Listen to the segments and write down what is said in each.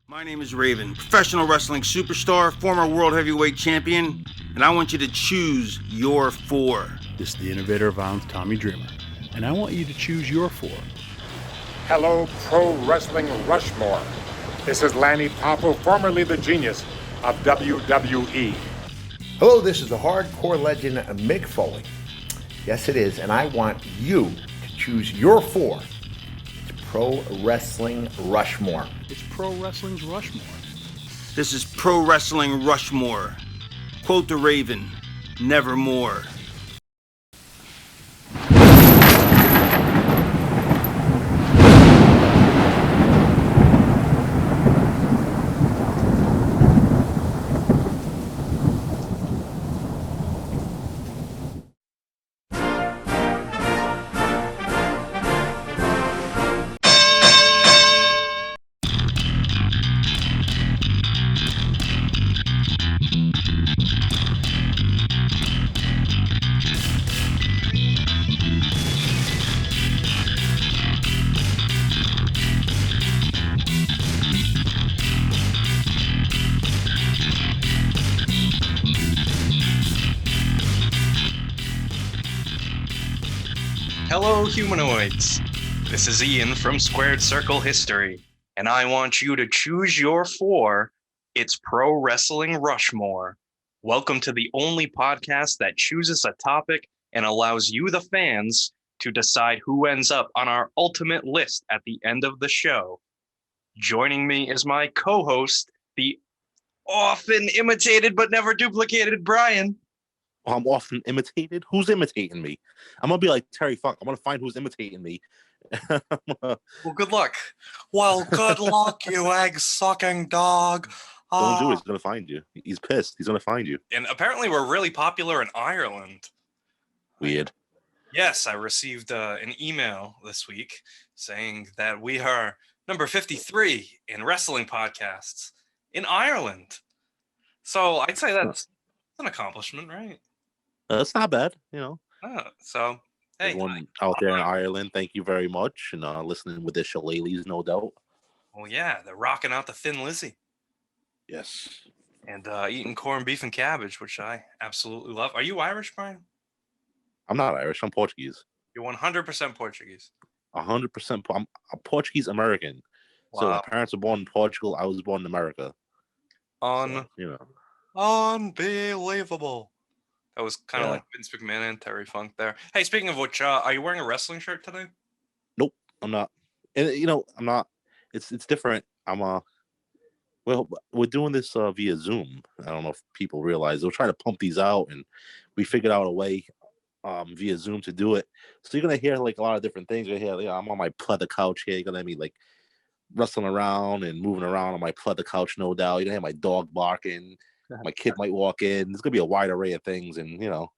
My name is Raven, professional wrestling superstar, former world heavyweight champion, and I want you to choose your four. This is the innovator of violence, Tommy Dreamer, and I want you to choose your four. Hello, Pro Wrestling Rushmore. This is Lanny Poffo, formerly the genius of WWE. Hello, this is the hardcore legend Mick Foley. Yes, it is, and I want you to choose your four. It's Pro Wrestling Rushmore. It's Pro Wrestling's Rushmore. This is Pro Wrestling Rushmore. Quote the Raven, nevermore. Hello, humanoids. This is Ian from Squared Circle History, and I want you to choose your four. It's Pro Wrestling Rushmore. Welcome to the only podcast that chooses a topic and allows you, the fans, to decide who ends up on our ultimate list at the end of the show. Joining me is my co-host, the often imitated but never duplicated Brian. I'm often imitated. Who's imitating me? I'm gonna be like Terry Funk. I'm gonna find who's imitating me. Well, good luck. Well, good luck, you egg-sucking dog. Don't do it. He's gonna find you. He's pissed. He's gonna find you. And apparently, we're really popular in Ireland. Weird. Yes, I received an email this week saying that we are number 53 in wrestling podcasts in Ireland. So I'd say that's an accomplishment, right? That's not bad, you know. So, hey. Everyone out there in Ireland, thank you very much. And listening with the shillelaghs, no doubt. Well, yeah, they're rocking out the Thin Lizzy. Yes. And eating corned beef and cabbage, which I absolutely love. Are you Irish, Brian? I'm not Irish. I'm Portuguese. You're 100% Portuguese. 100%. I'm a Portuguese American. Wow. So my parents were born in Portugal. I was born in America. So, you know. Unbelievable. That was kind of like Vince McMahon and Terry Funk there. Hey, speaking of which, are you wearing a wrestling shirt today? Nope, I'm not. And you know, I'm not. It's different. Well, we're doing this via Zoom. I don't know if people realize they'll try to pump these out, and we figured out a way via Zoom to do it. So you're gonna hear like a lot of different things. You're gonna hear, I'm on my pleather couch here. You're gonna hear me like wrestling around and moving around on my pleather couch, no doubt. You're gonna hear my dog barking. My kid might walk in. There's gonna be a wide array of things, and you know,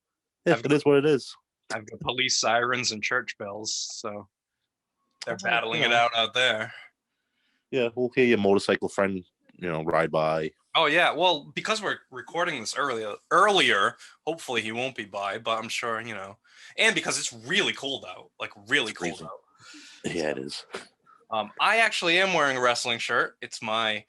it is what it is. I've got police sirens and church bells, so they're battling it out there. Yeah, we'll hear your motorcycle friend, ride by. Oh yeah, well, because we're recording this earlier, hopefully he won't be by, but I'm sure, and because it's really cold out, like really cold out. Yeah, it is. I actually am wearing a wrestling shirt. It's my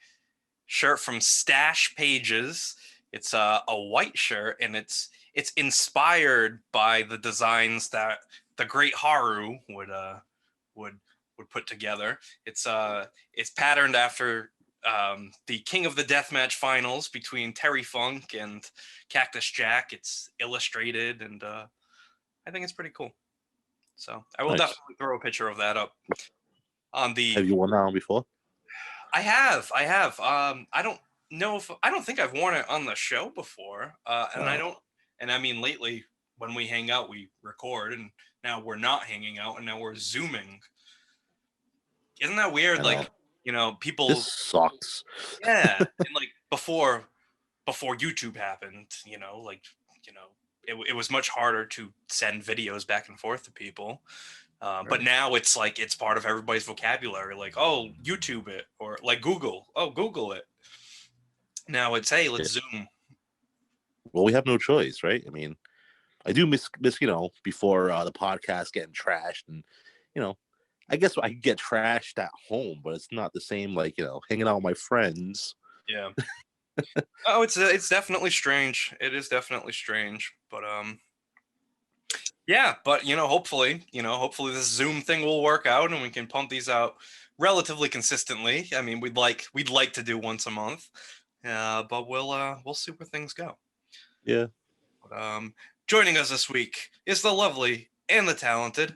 shirt from Stash Pages. It's a white shirt, and it's inspired by the designs that the great Haru would put together. It's patterned after the King of the Deathmatch finals between Terry Funk and Cactus Jack. It's illustrated, and I think it's pretty cool. So I will definitely throw a picture of that up on the. Have you worn that on before? I have. I don't think I've worn it on the show before. And I mean, lately when we hang out, we record, and now we're not hanging out, and now we're Zooming. Isn't that weird? Like, people. This sucks. Yeah. And like before YouTube happened, it was much harder to send videos back and forth to people. But now it's like it's part of everybody's vocabulary. Like, oh, YouTube it, or like Google. Oh, Google it. Now it's, hey, let's Zoom. Well, we have no choice, right? I mean, I do miss before the podcast getting trashed and I guess I get trashed at home, but it's not the same like, hanging out with my friends. Yeah. Oh, it's definitely strange. It is definitely strange, but yeah, but hopefully this Zoom thing will work out and we can pump these out relatively consistently. I mean, we'd like to do once a month, but we'll see where things go. Yeah. But, joining us this week is the lovely and the talented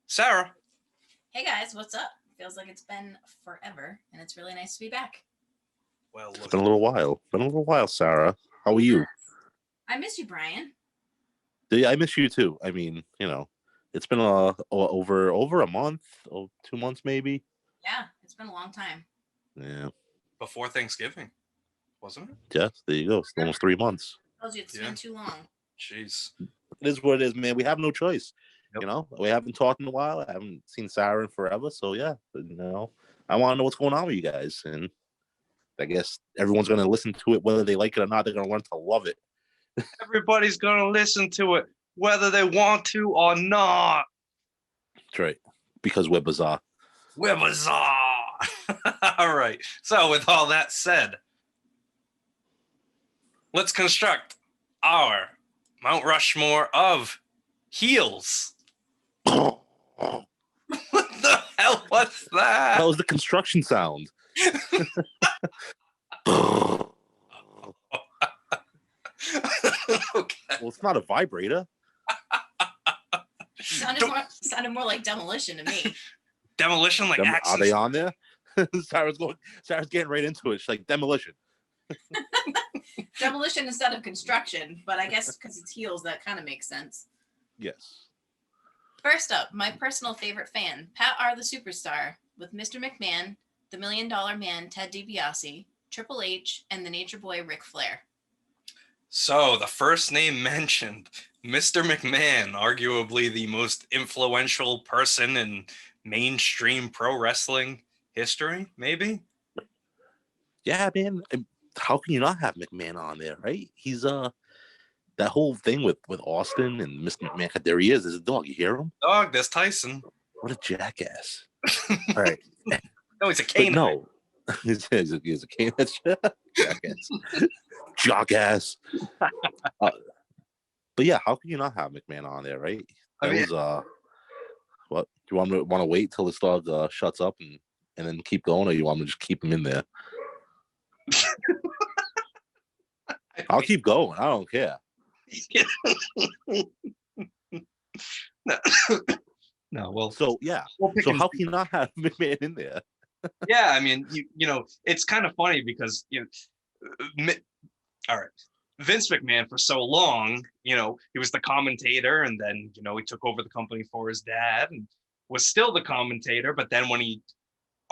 Sara. Hey guys, what's up? Feels like it's been forever, and it's really nice to be back. Well, It's been a little while. Sara. How are you? I miss you, Brian. Yeah, I miss you too. I mean, it's been over a month, 2 months maybe. Yeah, it's been a long time. Yeah. Before Thanksgiving, wasn't it? Yeah, there you go. It's almost 3 months. I told you it's been too long. Jeez. It is what it is, man. We have no choice. Yep. We haven't talked in a while. I haven't seen Sara in forever. So yeah, I want to know what's going on with you guys. And I guess everyone's going to listen to it, whether they like it or not. They're going to learn to love it. Everybody's going to listen to it, whether they want to or not. That's right. Because we're bizarre. We're bizarre. All right. So with all that said, let's construct our Mount Rushmore of heels. What the hell was that? That was the construction sound. Okay. Well, it's not a vibrator. Sounded more like demolition to me. Demolition, like axes. Are they on there? Sara's getting right into it. She's like, demolition. Demolition instead of construction, but I guess because it's heels, that kind of makes sense. Yes. First up, my personal favorite fan, Pat R. the Superstar, with Mr. McMahon, the $1 Million Man, Ted DiBiase, Triple H, and the Nature Boy, Ric Flair. So the first name mentioned, Mr. McMahon, arguably the most influential person in mainstream pro wrestling history, maybe? Yeah, man. How can you not have McMahon on there, right? He's that whole thing with Austin and Mr. McMahon. There he is. There's a dog. You hear him? Dog, there's Tyson. What a jackass. All right. No, he's a canine. No. he's a canine. Jackass. Jackass. But yeah, how can you not have McMahon on there, right? What? Do you want to wait till this dog shuts up and then keep going, or you want me to just keep him in there? I'll keep going. I don't care. No, well, so yeah. So how can you not have McMahon in there? Yeah, I mean, it's kind of funny because all right, Vince McMahon for so long, he was the commentator, and then he took over the company for his dad and was still the commentator. But then when he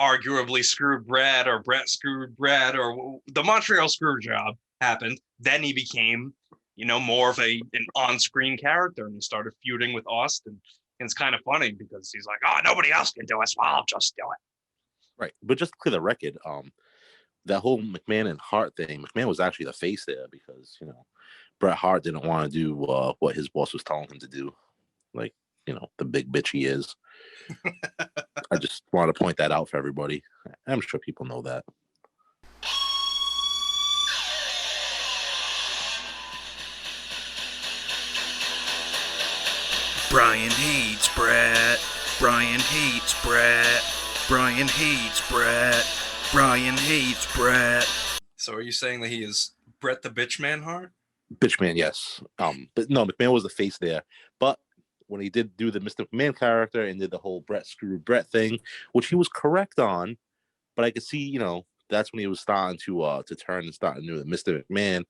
arguably screwed Bret, or Bret screwed Bret, or the Montreal screw job happened, then he became more of an on-screen character, and he started feuding with Austin. And it's kind of funny because he's like, oh, nobody else can do it, so I'll just do it. Right. But just to clear the record, that whole McMahon and Hart thing, McMahon was actually the face there because, Bret Hart didn't want to do what his boss was telling him to do. Like, the big bitch he is. I just want to point that out for everybody. I'm sure people know that. Brian hates Bret. Brian hates Bret. Brian hates Bret. Brian hates Bret. So are you saying that he is Bret the Bitchman Hart? Bitchman, yes. But no, McMahon was the face there. But when he did do the Mr. McMahon character and did the whole Bret screw Bret thing, which he was correct on, but I could see, that's when he was starting to turn and starting to do the Mr. McMahon.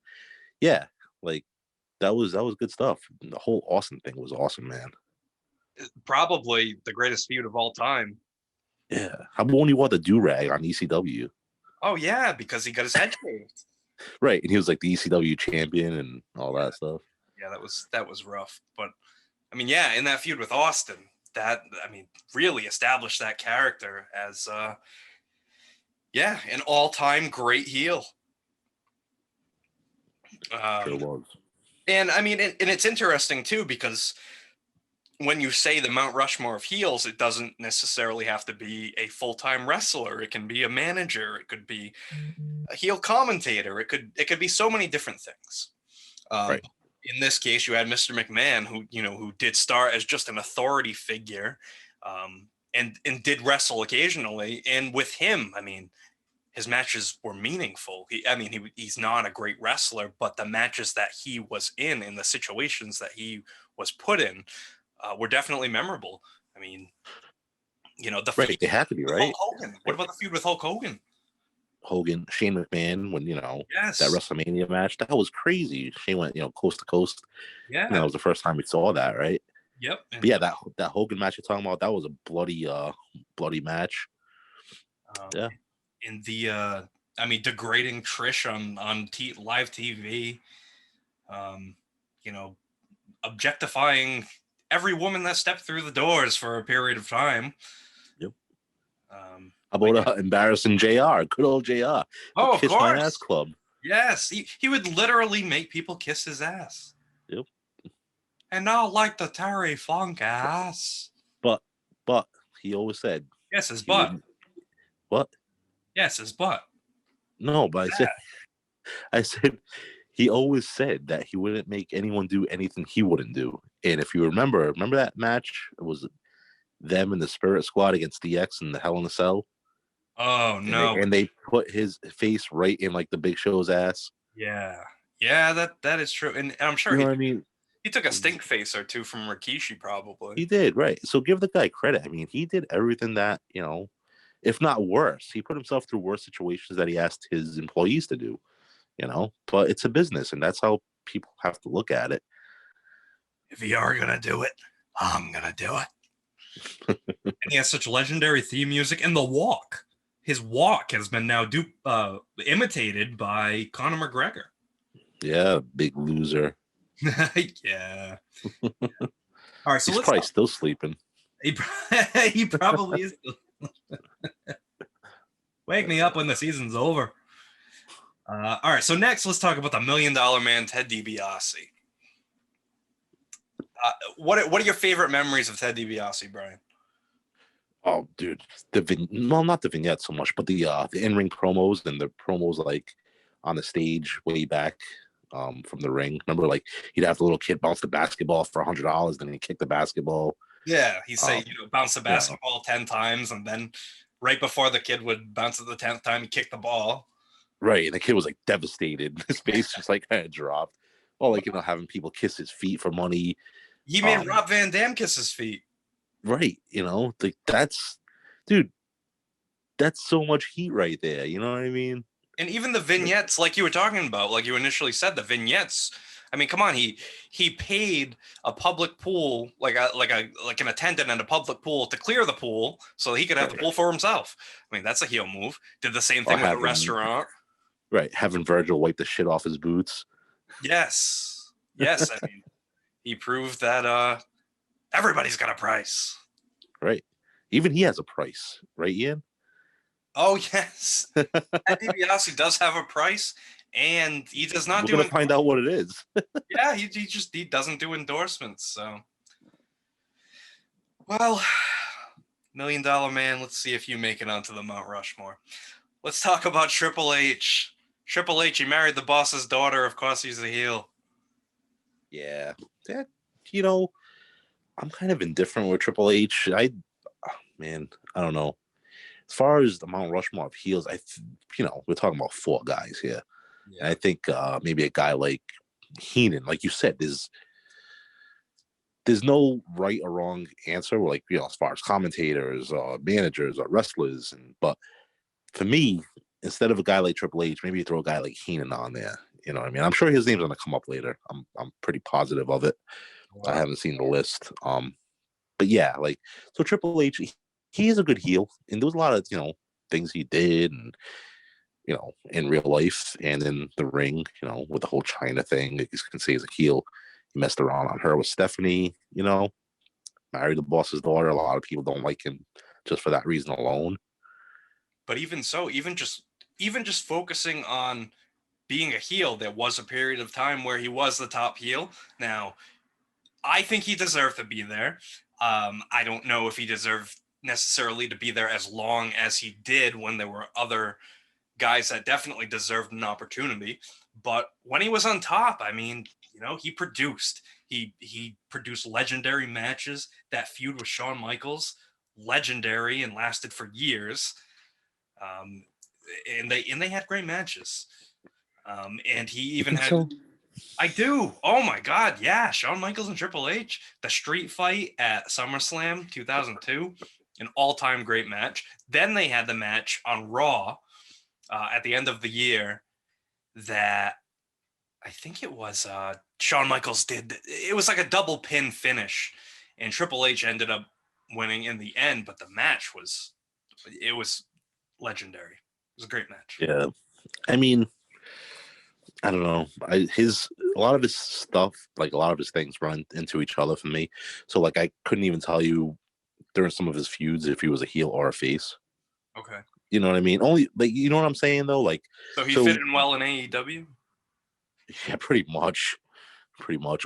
Yeah, like that was good stuff. The whole Austin thing was awesome, man. Probably the greatest feud of all time. Yeah. How about when he wore the do-rag on ECW? Oh, yeah, because he got his head shaved. Right, and he was like the ECW champion and all that stuff. Yeah, that was rough. But, I mean, yeah, in that feud with Austin, really established that character as, an all-time great heel. Sure was. And, I mean, and it's interesting, too, because when you say the Mount Rushmore of heels, it doesn't necessarily have to be a full-time wrestler. It can be a manager. It could be a heel commentator. It could be so many different things. Right. In this case, you had Mr. McMahon, who did start as just an authority figure, and did wrestle occasionally. And with him, I mean, his matches were meaningful. He's not a great wrestler, but the matches that he was in the situations that he was put in, were definitely memorable. I mean, the Right, feud they have to be, with right? Hulk Hogan. What about the feud with Hulk Hogan? Hogan, Shane McMahon, when Yes. that WrestleMania match, that was crazy. Shane went coast to coast. Yeah. That was the first time we saw that, right? Yep. But yeah, that Hogan match you're talking about, that was a bloody match. Yeah. In the degrading Trish on live TV, objectifying every woman that stepped through the doors for a period of time. Yep. How about embarrassing JR? Good old JR. Oh, Kiss of course. My Ass Club. Yes, he would literally make people kiss his ass. Yep. And not like the Terry Funk ass. But he always said. Yes, his butt. What? Yes, his butt. No, but I said he always said that he wouldn't make anyone do anything he wouldn't do. And if you remember that match? It was them and the Spirit Squad against DX in the Hell in a Cell. Oh no! And they put his face right in like the Big Show's ass. Yeah, that is true, and I'm sure what I mean. He took a stink face or two from Rikishi, probably. He did, right? So give the guy credit. I mean, he did everything that if not worse. He put himself through worse situations that he asked his employees to do. But it's a business, and that's how people have to look at it. If you are gonna do it, I'm gonna do it. And he has such legendary theme music, and the walk. His walk has been now imitated by Conor McGregor. Yeah, big loser. Yeah. All right, so he's probably still sleeping. He probably is. Wake me up when the season's over. All right, so next let's talk about the $1 Million Man, Ted DiBiase. What are your favorite memories of Ted DiBiase, Brian? Oh, dude, not the vignettes so much, but the in-ring promos and the promos like on the stage way back from the ring. Remember, like he'd have the little kid bounce the basketball for $100, then he'd kick the basketball. Yeah, he'd say bounce the basketball 10 times, and then right before the kid would bounce it the 10th time, he kicked the ball. Right, and the kid was like devastated. His face just like kind of dropped. Or like having people kiss his feet for money. He made Rob Van Dam kiss his feet. Right, like that's so much heat right there. You know what I mean? And even the vignettes, like you were talking about, like you initially said, the vignettes. I mean, come on, he paid a public pool, like an attendant at a public pool to clear the pool so he could have the pool for himself. I mean, that's a heel move. Did the same thing with a restaurant. Right, having Virgil wipe the shit off his boots. Yes. I mean, he proved that everybody's got a price. Right. Even he has a price, right, Ian? Oh, yes. DiBiase does have a price, and he does not We're going to find out what it is. Yeah, he doesn't do endorsements, so. Well, $1 Million Man, let's see if you make it onto the Mount Rushmore. Let's talk about Triple H. Triple H, he married the boss's daughter. Of course, he's a heel. Yeah. That, I'm kind of indifferent with Triple H. I don't know. As far as the Mount Rushmore of heels, we're talking about 4 guys here. Yeah. And I think maybe a guy like Heenan, like you said, there's no right or wrong answer. Like, as far as commentators or managers or wrestlers, but for me, instead of a guy like Triple H, maybe you throw a guy like Heenan on there. You know what I mean? I'm sure his name's going to come up later. I'm pretty positive of it. Wow. I haven't seen the list. But yeah, so Triple H, he is a good heel, and there was a lot of things he did, and in real life and in the ring, with the whole China thing. You can say he's a heel. He messed around on her with Stephanie. Married the boss's daughter. A lot of people don't like him just for that reason alone. But even so, even just focusing on being a heel, there was a period of time where he was the top heel. Now, I think he deserved to be there. I don't know if he deserved necessarily to be there as long as he did when there were other guys that definitely deserved an opportunity. But when he was on top, I mean, he produced. He produced legendary matches. That feud with Shawn Michaels, legendary and lasted for years. And they had great matches. And he even had. So? I do. Oh my God, yeah! Shawn Michaels and Triple H, the street fight at SummerSlam 2002, an all-time great match. Then they had the match on Raw at the end of the year that I think it was Shawn Michaels did. It was like a double pin finish, and Triple H ended up winning in the end. But the match was legendary. It was a great match. Yeah, I mean, I don't know. A lot of his stuff, like a lot of his things, run into each other for me. So like, I couldn't even tell you during some of his feuds if he was a heel or a face. Okay. You know what I mean? Only like, you know what I'm saying though. Like, so he fit in well in AEW. Yeah, pretty much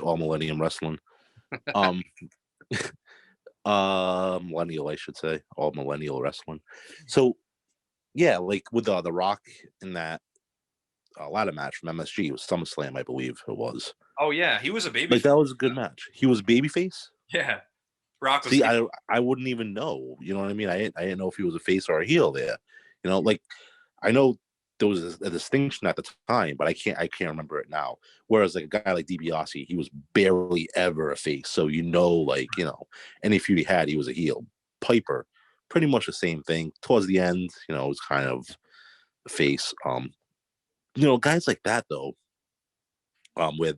all Millennium Wrestling. Millennial, I should say, all Millennial Wrestling. So yeah, like with the Rock in that ladder match from MSG, it was SummerSlam, I believe it was. Oh yeah, he was a baby. Like that was a good match. He was babyface. Yeah, Rock was. See, I wouldn't even know. You know what I mean? I didn't know if he was a face or a heel there. You know, like I know there was a distinction at the time, but I can't remember it now. Whereas like a guy like Dibiase, he was barely ever a face. So like, any feud he had, he was a heel. Piper, pretty much the same thing. Towards the end, it was kind of a face. Guys like that though, where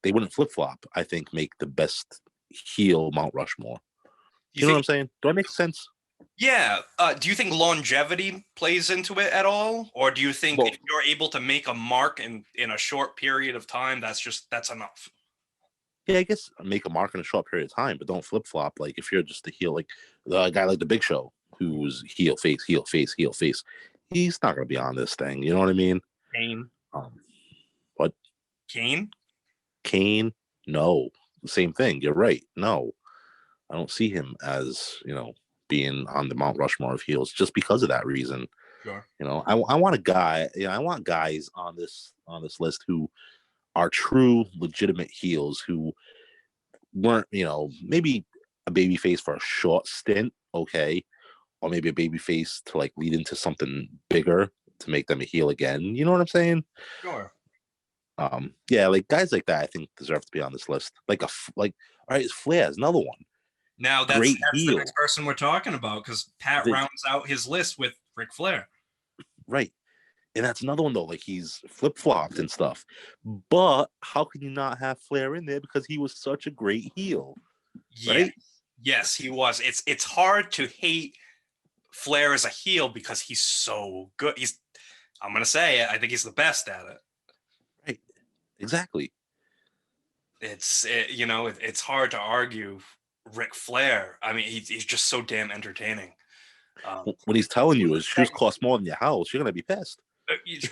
they wouldn't flip flop, I think make the best heel Mount Rushmore. You know what I'm saying? Do I make sense? Yeah. Do you think longevity plays into it at all? Or do you think if you're able to make a mark in a short period of time, that's enough? Yeah, I guess make a mark in a short period of time, but don't flip flop. Like if you're just a heel, like the guy like the Big Show, who's heel face, heel face, heel face, he's not going to be on this thing. You know what I mean? Kane. What? Kane? No. Same thing. You're right. No. I don't see him as, being on the Mount Rushmore of heels just because of that reason. Sure. I want a guy, I want guys on this list who are true legitimate heels who weren't, maybe a baby face for a short stint, okay, or maybe a baby face to like lead into something bigger to make them a heel again. You know what I'm saying? Sure. Yeah, like guys like that I think deserve to be on this list. All right, Flair's another one. Now that's the next person we're talking about, because Pat rounds out his list with Ric Flair. Right. And that's another one though, like he's flip-flopped and stuff. But how can you not have Flair in there because he was such a great heel? Right? Yes, he was. It's hard to hate Flair as a heel because he's so good. I'm gonna say it, I think he's the best at it. Right. Exactly. It's hard to argue Ric Flair. I mean, he's just so damn entertaining. What he's telling you is shoes cost more than your house. You're gonna be pissed.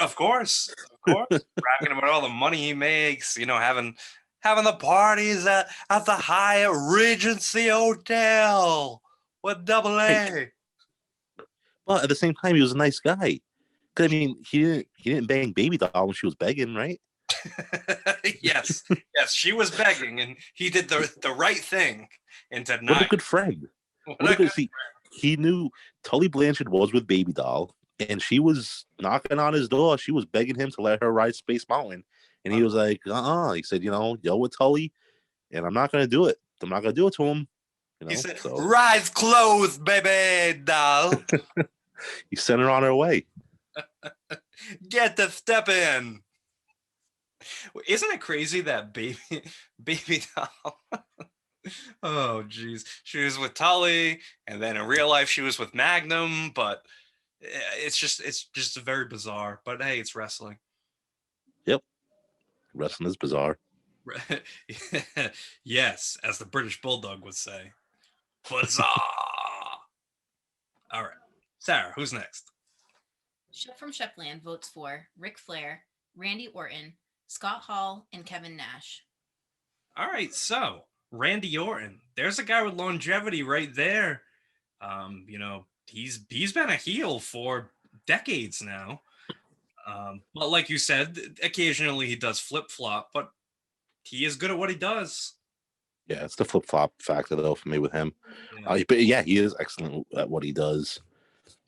Of course. Bragging about all the money he makes. Having the parties at the Hyatt Regency Hotel with Double A. But at the same time, he was a nice guy. Cause I mean, he didn't bang Baby Doll when she was begging, right? Yes, she was begging, and he did the right thing. And said, what a good friend. He knew Tully Blanchard was with Baby Doll, and she was knocking on his door. She was begging him to let her ride Space Mountain, and he was like, He said, yo with Tully, and I'm not gonna do it. I'm not gonna do it to him. He said, "Rise close, baby doll." He sent her on her way. Get the step in. Isn't it crazy that baby doll? Oh geez, she was with Tully, and then in real life she was with Magnum. But it's just very bizarre. But hey, it's wrestling. Yep, wrestling is bizarre. Yes, as the British Bulldog would say, bizarre. All right, Sarah, who's next? Shep from Shepland votes for Ric Flair, Randy Orton, Scott Hall, and Kevin Nash. All right, so Randy Orton. There's a guy with longevity right there. He's been a heel for decades now. But like you said, occasionally he does flip flop, but he is good at what he does. Yeah, it's the flip flop factor though for me with him. Yeah. But yeah, he is excellent at what he does.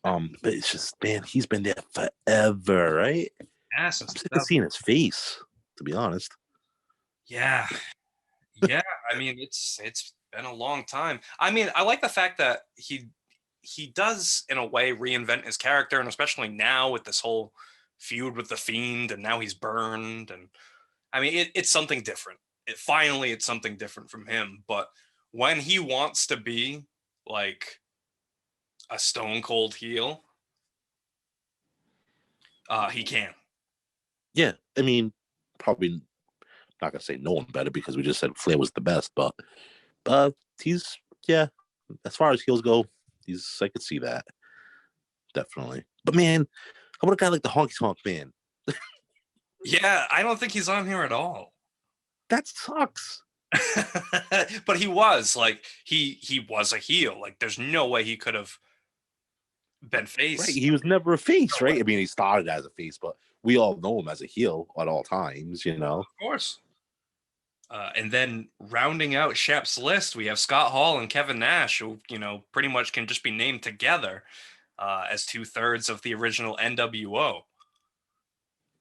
But it's just, man, he's been there forever, right? Yeah, I'm sick of seeing his face, to be honest. Yeah. Yeah. I mean, it's been a long time. I mean, I like the fact that he does in a way reinvent his character, and especially now with this whole feud with the Fiend, and now he's burned, and I mean it's something different. It's something different from him. But when he wants to be like a stone cold heel, he can. Yeah, I mean, probably not gonna say no one better because we just said Flair was the best, but he's, yeah, as far as heels go, I could see that definitely. But man, how about a guy like the Honky Tonk Man? Yeah, I don't think he's on here at all. That sucks. But he was like he was a heel. Like there's no way he could have been face. Right, he was never a face, right? I mean, he started as a face, but we all know him as a heel at all times, you know. Of course. And then rounding out Shep's list, we have Scott Hall and Kevin Nash, who, pretty much can just be named together as 2/3 of the original NWO.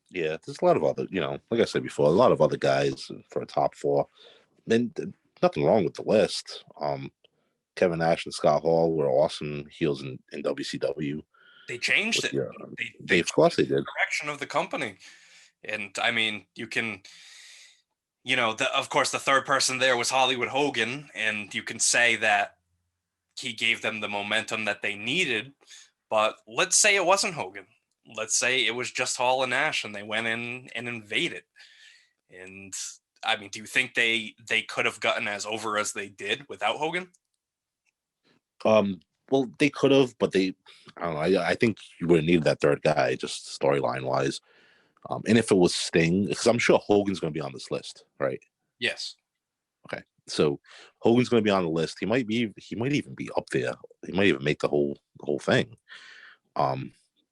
Yeah, there's a lot of other, like I said before, a lot of other guys for a top four. And nothing wrong with the list. Kevin Nash and Scott Hall were awesome heels in WCW. They changed it. They of course they did. The direction of the company. And I mean, you can... of course, the third person there was Hollywood Hogan, and you can say that he gave them the momentum that they needed. But let's say it wasn't Hogan. Let's say it was just Hall and Nash, and they went in and invaded. And I mean, do you think they could have gotten as over as they did without Hogan? Well, they could have, but I don't know. I think you would have needed that third guy, just storyline wise. And if it was Sting, because I'm sure Hogan's going to be on this list, right? Yes. Okay, so Hogan's going to be on the list. He might even be up there. He might even make the whole thing,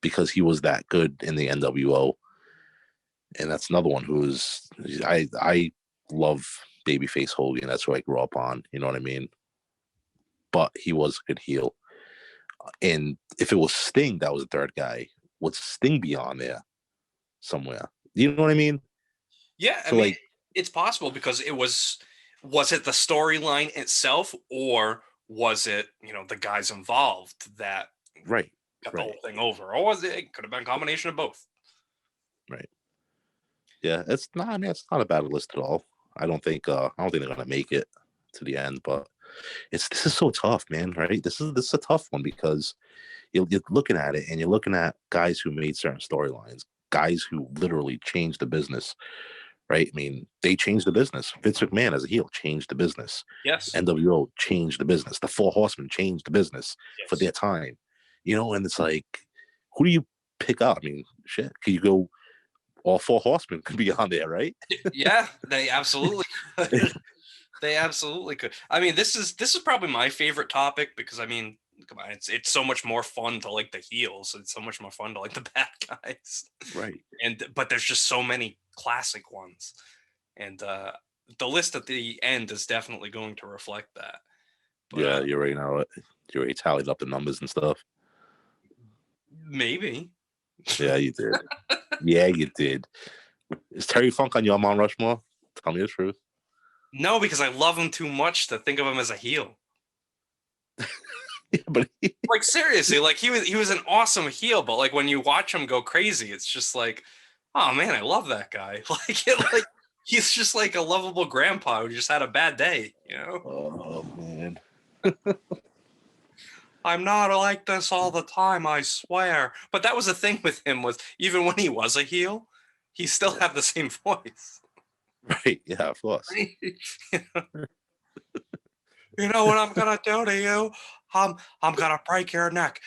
because he was that good in the NWO. And that's another one who's I love babyface Hogan. That's who I grew up on. You know what I mean? But he was a good heel. And if it was Sting, that was the third guy. Would Sting be on there somewhere? You know what I mean? Yeah, I mean, it's possible because it was it the storyline itself, or was it, the guys involved that got the whole thing over? Or was it could have been a combination of both? Right. Yeah, it's not a bad list at all. I don't think they're gonna make it to the end, but this is so tough, man, right? This is a tough one because you're looking at it and you're looking at guys who made certain storylines, guys who literally changed the business, right? I mean, they changed the business. Vince McMahon as a heel changed the business. Yes. NWO changed the business. The Four Horsemen changed the business for their time. And it's like, who do you pick up? I mean, shit, can you go, all Four Horsemen could be on there, right? Yeah, they absolutely could. They absolutely could. I mean, this is probably my favorite topic because, I mean, come on, it's so much more fun to like the heels. It's so much more fun to like the bad guys. Right. But there's just so many classic ones. And the list at the end is definitely going to reflect that. But, yeah, you already know it. You already tallied up the numbers and stuff. Maybe. Yeah, you did. Yeah, you did. Is Terry Funk on your Mount Rushmore? Tell me the truth. No, because I love him too much to think of him as a heel. Yeah, but like seriously, like he was an awesome heel, but like when you watch him go crazy, it's just like, oh man, I love that guy. Like he's just like a lovable grandpa who just had a bad day, Oh man. I'm not like this all the time, I swear. But that was the thing with him, was even when he was a heel, he still had the same voice. Right, yeah, of course. You know what I'm gonna do to you? I'm gonna break your neck.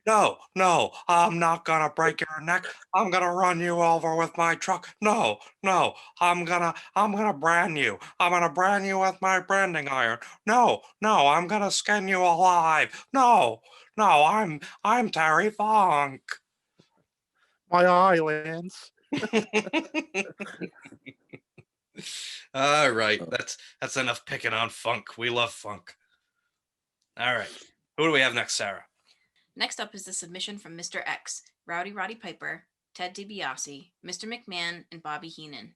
No, I'm not gonna break your neck. I'm gonna run you over with my truck. No, I'm gonna brand you. I'm gonna brand you with my branding iron. No, I'm gonna skin you alive. No, I'm Terry Funk. My islands. All right, that's enough picking on Funk. We love Funk. All right, who do we have next, Sarah? Next up is the submission from Mr. X, Roddy Piper, Ted DiBiase, Mr. McMahon, and Bobby Heenan.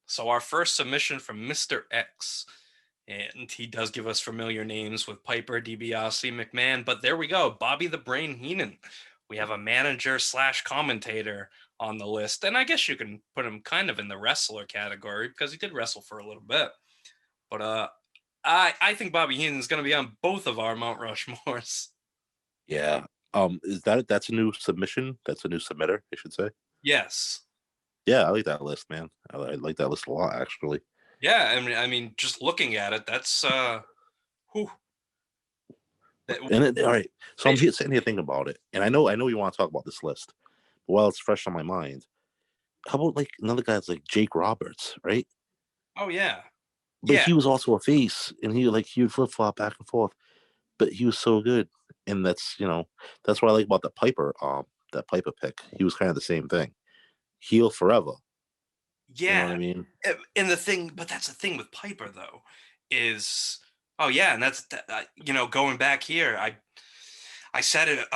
So our first submission from Mr. X, and he does give us familiar names with Piper, DiBiase, McMahon, but there we go, Bobby the Brain Heenan. We have a manager / commentator on the list, and I guess you can put him kind of in the wrestler category because he did wrestle for a little bit. But I think Bobby Heenan is going to be on both of our Mount Rushmores. Yeah. Is that's a new submission? That's a new submitter, I should say. Yes. Yeah, I like that list, man. I like that list a lot, actually. Yeah, I mean, just looking at it, that's whew. All right. So I'm sitting here thinking about it, and I know you want to talk about this list, but while it's fresh on my mind, how about like another guy's like Jake Roberts, right? Oh yeah. But he was also a face, and he would flip flop back and forth, but he was so good, and that's what I like about that Piper pick. He was kind of the same thing, heel forever. Yeah, you know what I mean. And that's the thing with Piper though, is and that's going back here. I said it.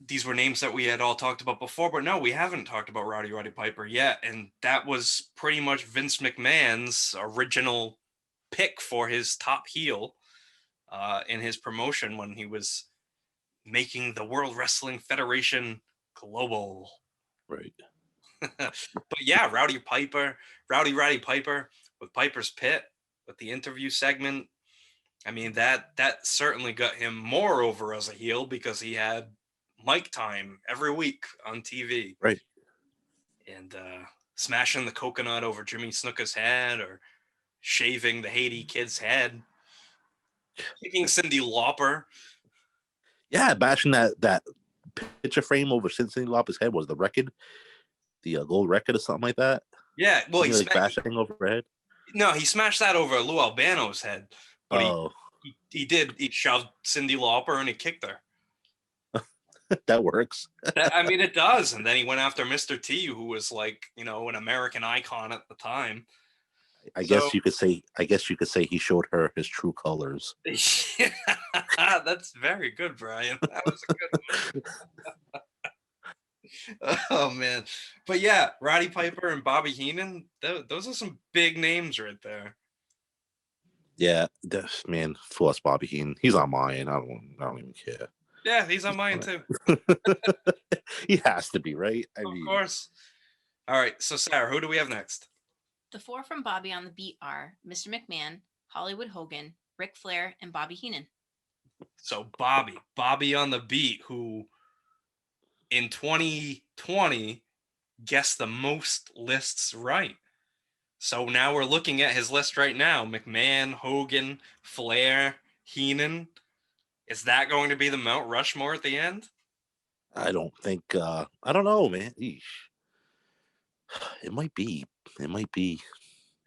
These were names that we had all talked about before, but no, we haven't talked about Roddy Piper yet, and that was pretty much Vince McMahon's original pick for his top heel in his promotion when he was making the World Wrestling Federation global. Right. But yeah, Roddy Piper with Piper's Pit, with the interview segment. I mean, that certainly got him more over as a heel because he had mic time every week on TV. Right. And smashing the coconut over Jimmy Snuka's head, or shaving the Haiti kid's head, kicking Cyndi Lauper. Yeah, bashing that picture frame over Cyndi Lauper's head was the record, the gold record or something like that. Yeah, well, he bashing over her head. No, he smashed that over Lou Albano's head. But he shoved Cyndi Lauper and he kicked her. That works. I mean, it does. And then he went after Mr. T, who was like, an American icon at the time. I guess you could say he showed her his true colors. That's very good, Brian. That was a good one. Oh man. But yeah, Roddy Piper and Bobby Heenan, those are some big names right there. Yeah, man, for us, Bobby Heenan, he's on mine. I don't even care. Yeah, he's on mine too. He has to be, right? Of course. All right, so Sarah, who do we have next? The four from Bobby on the beat are Mr. McMahon, Hollywood Hogan, Ric Flair, and Bobby Heenan. So Bobby on the beat, who in 2020 guessed the most lists right. So now we're looking at his list right now. McMahon, Hogan, Flair, Heenan. Is that going to be the Mount Rushmore at the end? I don't think. I don't know, man. Eesh. It might be.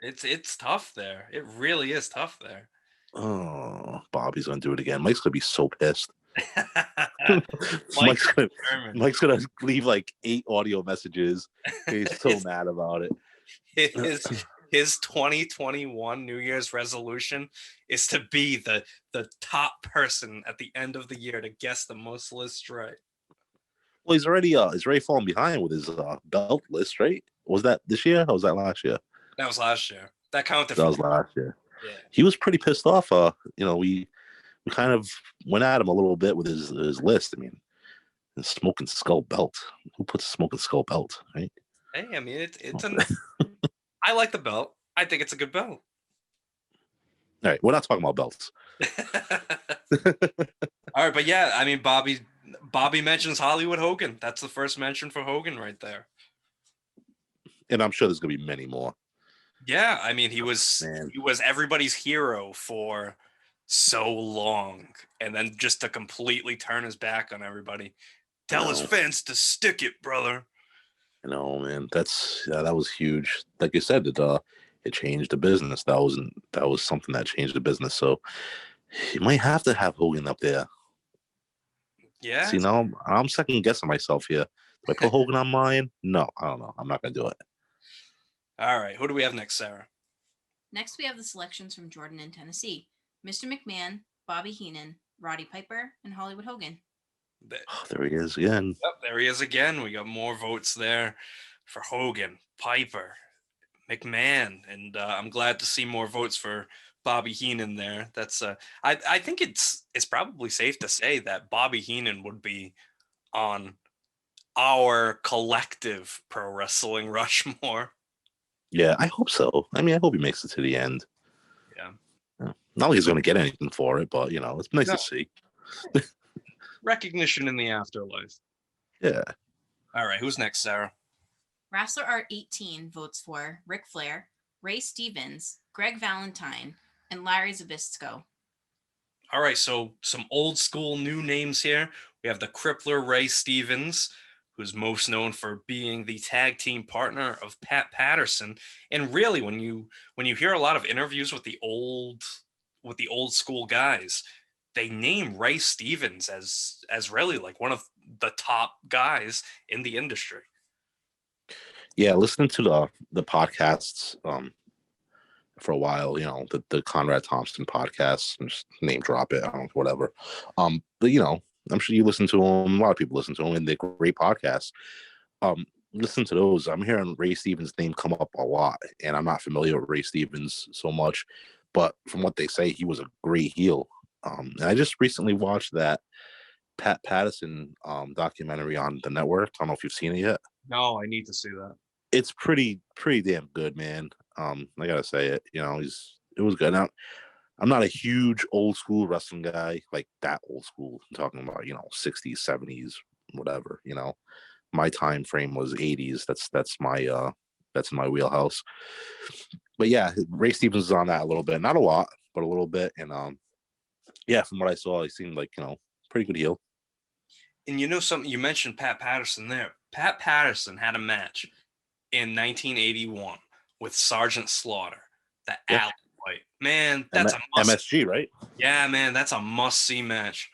It's tough there. It really is tough there. Oh, Bobby's gonna do it again. Mike's gonna be so pissed. Mike's gonna leave like 8 audio messages. He's so mad about it. His 2021 New Year's resolution is to be the top person at the end of the year to guess the most lists right. Well, he's already falling behind with his belt list, right? Was that this year or was that last year? That was last year. That counted. That was last year. Yeah. He was pretty pissed off. We kind of went at him a little bit with his list. I mean, the Smoking Skull belt. Who puts a Smoking Skull belt, right? Hey, I mean, it's an. I like the belt. I think it's a good belt. All right, we're not talking about belts. All right, but yeah, I mean, Bobby mentions Hollywood Hogan. That's the first mention for Hogan right there. And I'm sure there's gonna be many more. Yeah, I mean, he was everybody's hero for so long, and then just to completely turn his back on everybody. Tell his know. fans to stick it, brother. You know, man, that was huge. Like you said, it changed the business. That was something that changed the business. So you might have to have Hogan up there. Yeah. See, now I'm second guessing myself here. Do I put Hogan on mine? No, I don't know. I'm not gonna do it. All right, who do we have next, Sarah? Next, we have the selections from Jordan in Tennessee: Mr. McMahon, Bobby Heenan, Roddy Piper, and Hollywood Hogan. Oh, there he is again. Yep, there he is again. We got more votes there for Hogan, Piper, McMahon, and I'm glad to see more votes for Bobby Heenan there. That's I think it's probably safe to say that Bobby Heenan would be on our collective pro wrestling Rushmore. Yeah, I hope so. I mean, I hope he makes it to the end. Yeah. Not like he's going to get anything for it, but, it's nice to see. Recognition in the afterlife. Yeah. All right, who's next, Sarah? Wrestler Art 18 votes for Ric Flair, Ray Stevens, Greg Valentine, and Larry Zbyszko. All right, so some old school new names here. We have the Crippler Ray Stevens, who's most known for being the tag team partner of Pat Patterson. And really, when you hear a lot of interviews with the old school guys, they name Ray Stevens as really like one of the top guys in the industry. Yeah, listening to the podcasts for a while, the Conrad Thompson podcast, and just name drop it, I don't know, whatever. But I'm sure you listen to them. A lot of people listen to them, and they're great podcasts. Listen to those. I'm hearing Ray Stevens' name come up a lot, and I'm not familiar with Ray Stevens so much, but from what they say, he was a great heel. And I just recently watched that Pat Patterson documentary on the network. I don't know if you've seen it yet. No, I need to see that. It's pretty damn good, man. I gotta say it. It was good. Now, I'm not a huge old school wrestling guy, like that old school. I'm talking about 60s, 70s, whatever. My time frame was 80s. That's my wheelhouse. But yeah, Ray Stevens is on that a little bit, not a lot, but a little bit. And yeah, from what I saw, he seemed like pretty good heel. And something, you mentioned Pat Patterson there. Pat Patterson had a match in 1981 with Sergeant Slaughter, the alley fight. Man, that's a must. MSG, right? Yeah, man, that's a must-see match.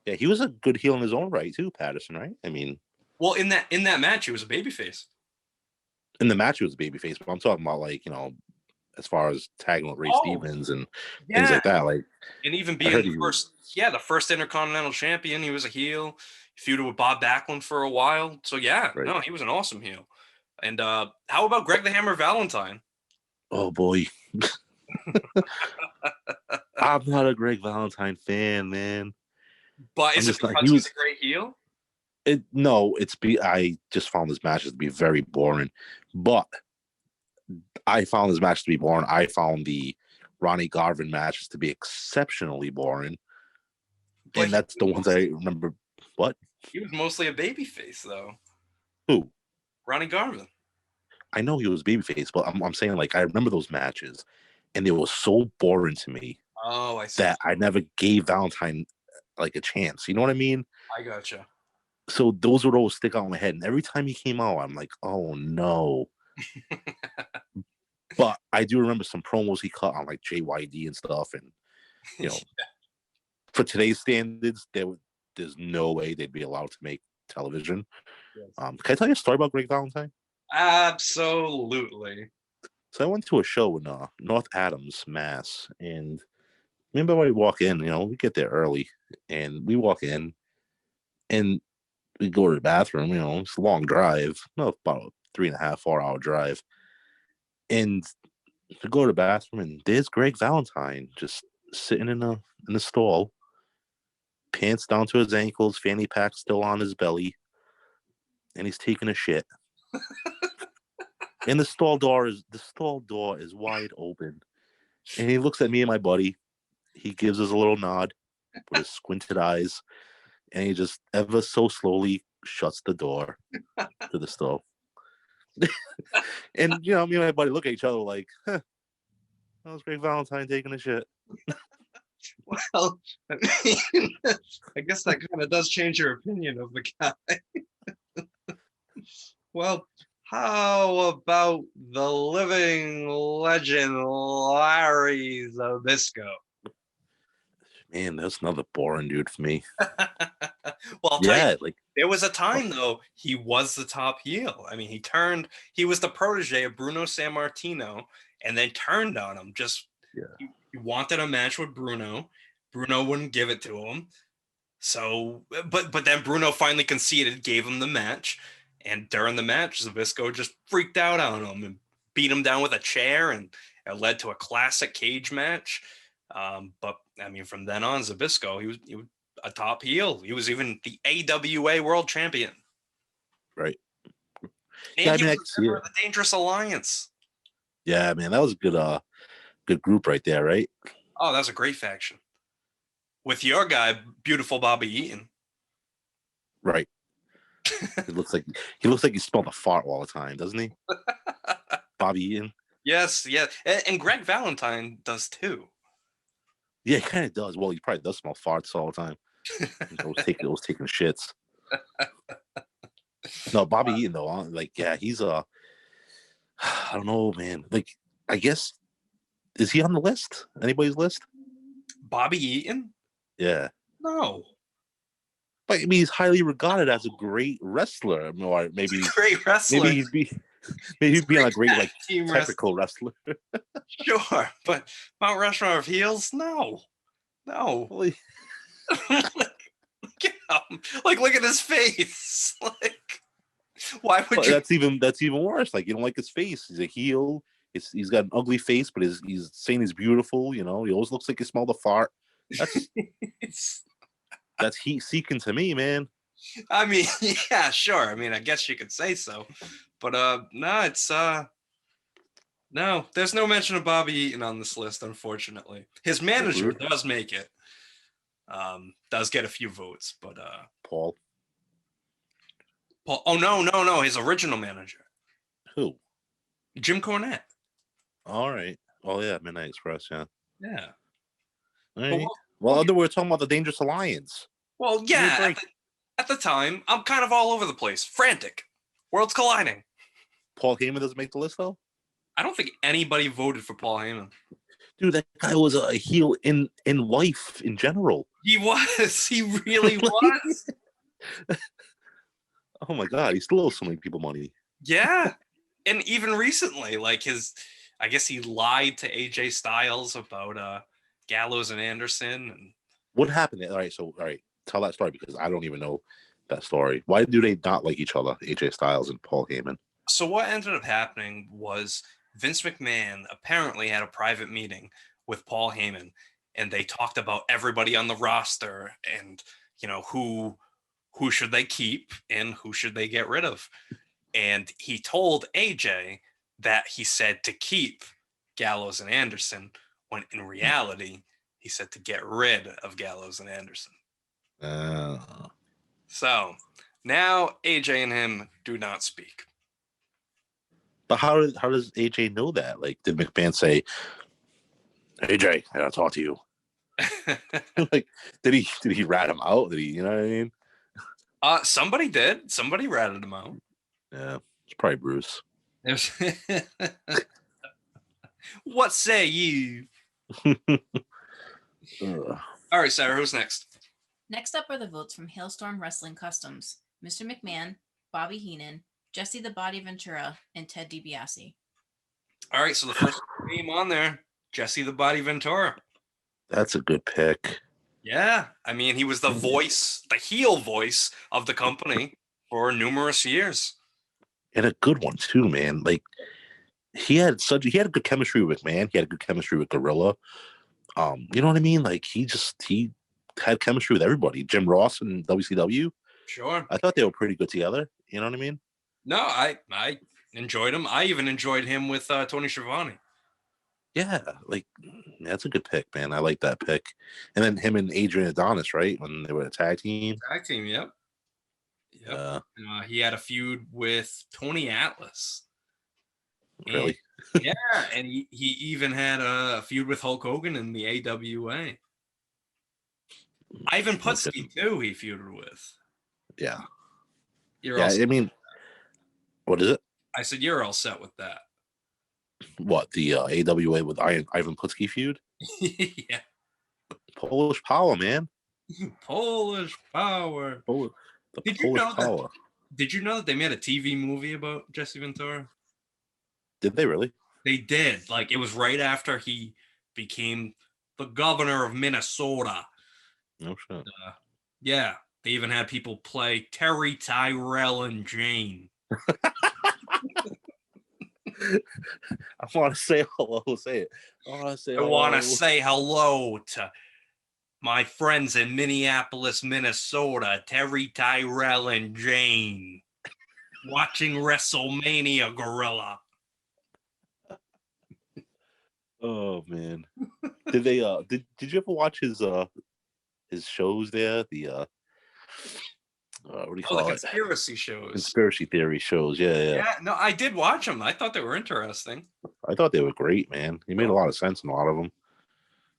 Yeah, he was a good heel in his own right too, Patterson, right? I mean, well, in that match, he was a babyface. In the match, he was a babyface, but I'm talking about as far as tagging with Ray Stevens and things like that, and even being the first Intercontinental Champion, he was a heel. He feuded with Bob Backlund for a while, so yeah, right. No, he was an awesome heel. And how about Greg the Hammer Valentine? Oh boy, I'm not a Greg Valentine fan, man. But is it because he's a great heel? I just found his matches to be very boring. But I found his match to be boring. I found the Ronnie Garvin matches to be exceptionally boring. But and that's the ones I remember. What? He was mostly a babyface, though. Who? Ronnie Garvin. I know he was babyface, but I'm saying I remember those matches, and they were so boring to me. Oh, I see. That I never gave Valentine a chance. You know what I mean? I gotcha. So those would always stick out in my head, and every time he came out, I'm like, oh no. But I do remember some promos he cut on JYD and stuff, and for today's standards, there's no way they'd be allowed to make television. Yes. Can I tell you a story about Greg Valentine? Absolutely. So I went to a show in North Adams, Mass, and remember when we walk in, we get there early, and we walk in, and we go to the bathroom, it's a long drive, about a 3.5, 4 hour drive. And to go to the bathroom, and there's Greg Valentine just sitting in the stall, pants down to his ankles, fanny pack still on his belly, and he's taking a shit. And the stall door is wide open. And he looks at me and my buddy. He gives us a little nod with his squinted eyes, and he just ever so slowly shuts the door to the stall. And me and my buddy look at each other like, huh. That was great. Valentine taking a shit. Well, I mean, I guess that kind of does change your opinion of the guy. Well, how about the living legend Larry Zbyszko? Man, that's another boring dude for me. Well, I'll tell you, like there was a time though he was the top heel. I mean, he was the protege of Bruno Sammartino, and then turned on him. He wanted a match with Bruno. Bruno wouldn't give it to him. So, but then Bruno finally conceded, gave him the match, and during the match, Zbyszko just freaked out on him and beat him down with a chair, and it led to a classic cage match. But I mean, from then on, Zbyszko, he was a top heel. He was even the AWA World Champion. Right. And yeah, I he mean, was a member of the Dangerous Alliance. Yeah, man, that was a good group right there, right? Oh, that was a great faction. With your guy, beautiful Bobby Eaton. Right. He looks like he smelled a fart all the time, doesn't he? Bobby Eaton. Yes, yeah. And Greg Valentine does too. Yeah, he kind of does. Well, he probably does smell farts all the time. He was taking shits. No, Bobby Eaton though, like, yeah, he's I don't know, man. Like, I guess, is he on the list? Anybody's list? Bobby Eaton? Yeah. No. But I mean, he's highly regarded as a great wrestler, or maybe great wrestler. Maybe he'd be on a great like technical wrestler. Sure, but Mount Rushmore of heels? No. Holy. Look at him. Like, look at his face. Like, why would you? That's even worse. Like, you don't like his face. He's a heel. He's got an ugly face, but he's saying he's beautiful. You know, he always looks like he smelled a fart. That's heat seeking to me, man. I mean, yeah, sure. I mean, I guess you could say so, but no, it's no. There's no mention of Bobby Eaton on this list, unfortunately. His manager does make it. Does get a few votes, but Paul. Oh no. His original manager. Who? Jim Cornette. All right. Oh yeah, Midnight Express. Yeah. Yeah. All right. Well, we're talking about the Dangerous Alliance. Well, yeah. At the time, I'm kind of all over the place, frantic, worlds colliding. Paul Heyman doesn't make the list though. I don't think anybody voted for Paul Heyman. Dude, that guy was a heel in life in general. He was. He really was. Oh my God, he still owes so many people money. Yeah, and even recently, like I guess he lied to AJ Styles about Gallows and Anderson. And what happened? All right, tell that story because I don't even know that story. Why do they not like each other, AJ Styles and Paul Heyman? So what ended up happening was Vince McMahon apparently had a private meeting with Paul Heyman, and they talked about everybody on the roster and, you know, who should they keep and who should they get rid of. And he told AJ that he said to keep Gallows and Anderson, when in reality, he said to get rid of Gallows and Anderson. So now AJ and him do not speak. But how does AJ know that? Like, did McMahon say, AJ, I gotta talk to you? Like, did he rat him out? Did he, you know what I mean? Somebody did. Somebody ratted him out. Yeah, it's probably Bruce. What say you? All right, Sarah, who's next? Next up are the votes from Hailstorm Wrestling Customs: Mr. McMahon, Bobby Heenan, Jessie the Body Ventura, and Ted DiBiase. All right, so the first name on there, Jessie the Body Ventura. That's a good pick. Yeah, I mean, he was the voice, the heel voice of the company for numerous years. And a good one too, man. Like, he had a good chemistry with McMahon. He had a good chemistry with Gorilla. You know what I mean? Like, he had chemistry with everybody. Jim Ross and WCW. Sure. I thought they were pretty good together. You know what I mean? No, I enjoyed him. I even enjoyed him with Tony Schiavone. Yeah, like, that's a good pick, man. I like that pick. And then him and Adrian Adonis, right? When they were a tag team. Tag team, yep. He had a feud with Tony Atlas. Really? Yeah, and he even had a feud with Hulk Hogan in the AWA. Ivan Putski too. He feuded with. Yeah. You're Yeah. all set. I mean, what is it? I said you're all set with that. What, the AWA with Ivan Putski feud? Yeah. Polish power, man. Polish power. Did you know that? Did you know that they made a TV movie about Jessie Ventura? Did they really? They did. Like, it was right after he became the governor of Minnesota. No shit. Yeah, they even had people play Terry, Tyrell, and Jane. I want to say hello. Say it. I want to say hello to my friends in Minneapolis, Minnesota, Terry, Tyrell, and Jane, watching WrestleMania, Gorilla. Oh man, did they? Did you ever watch his shows there? The what do you call the it? conspiracy shows. Conspiracy theory shows. Yeah. Yeah, no, I did watch them. I thought they were interesting. I thought they were great, man. He made a lot of sense in a lot of them.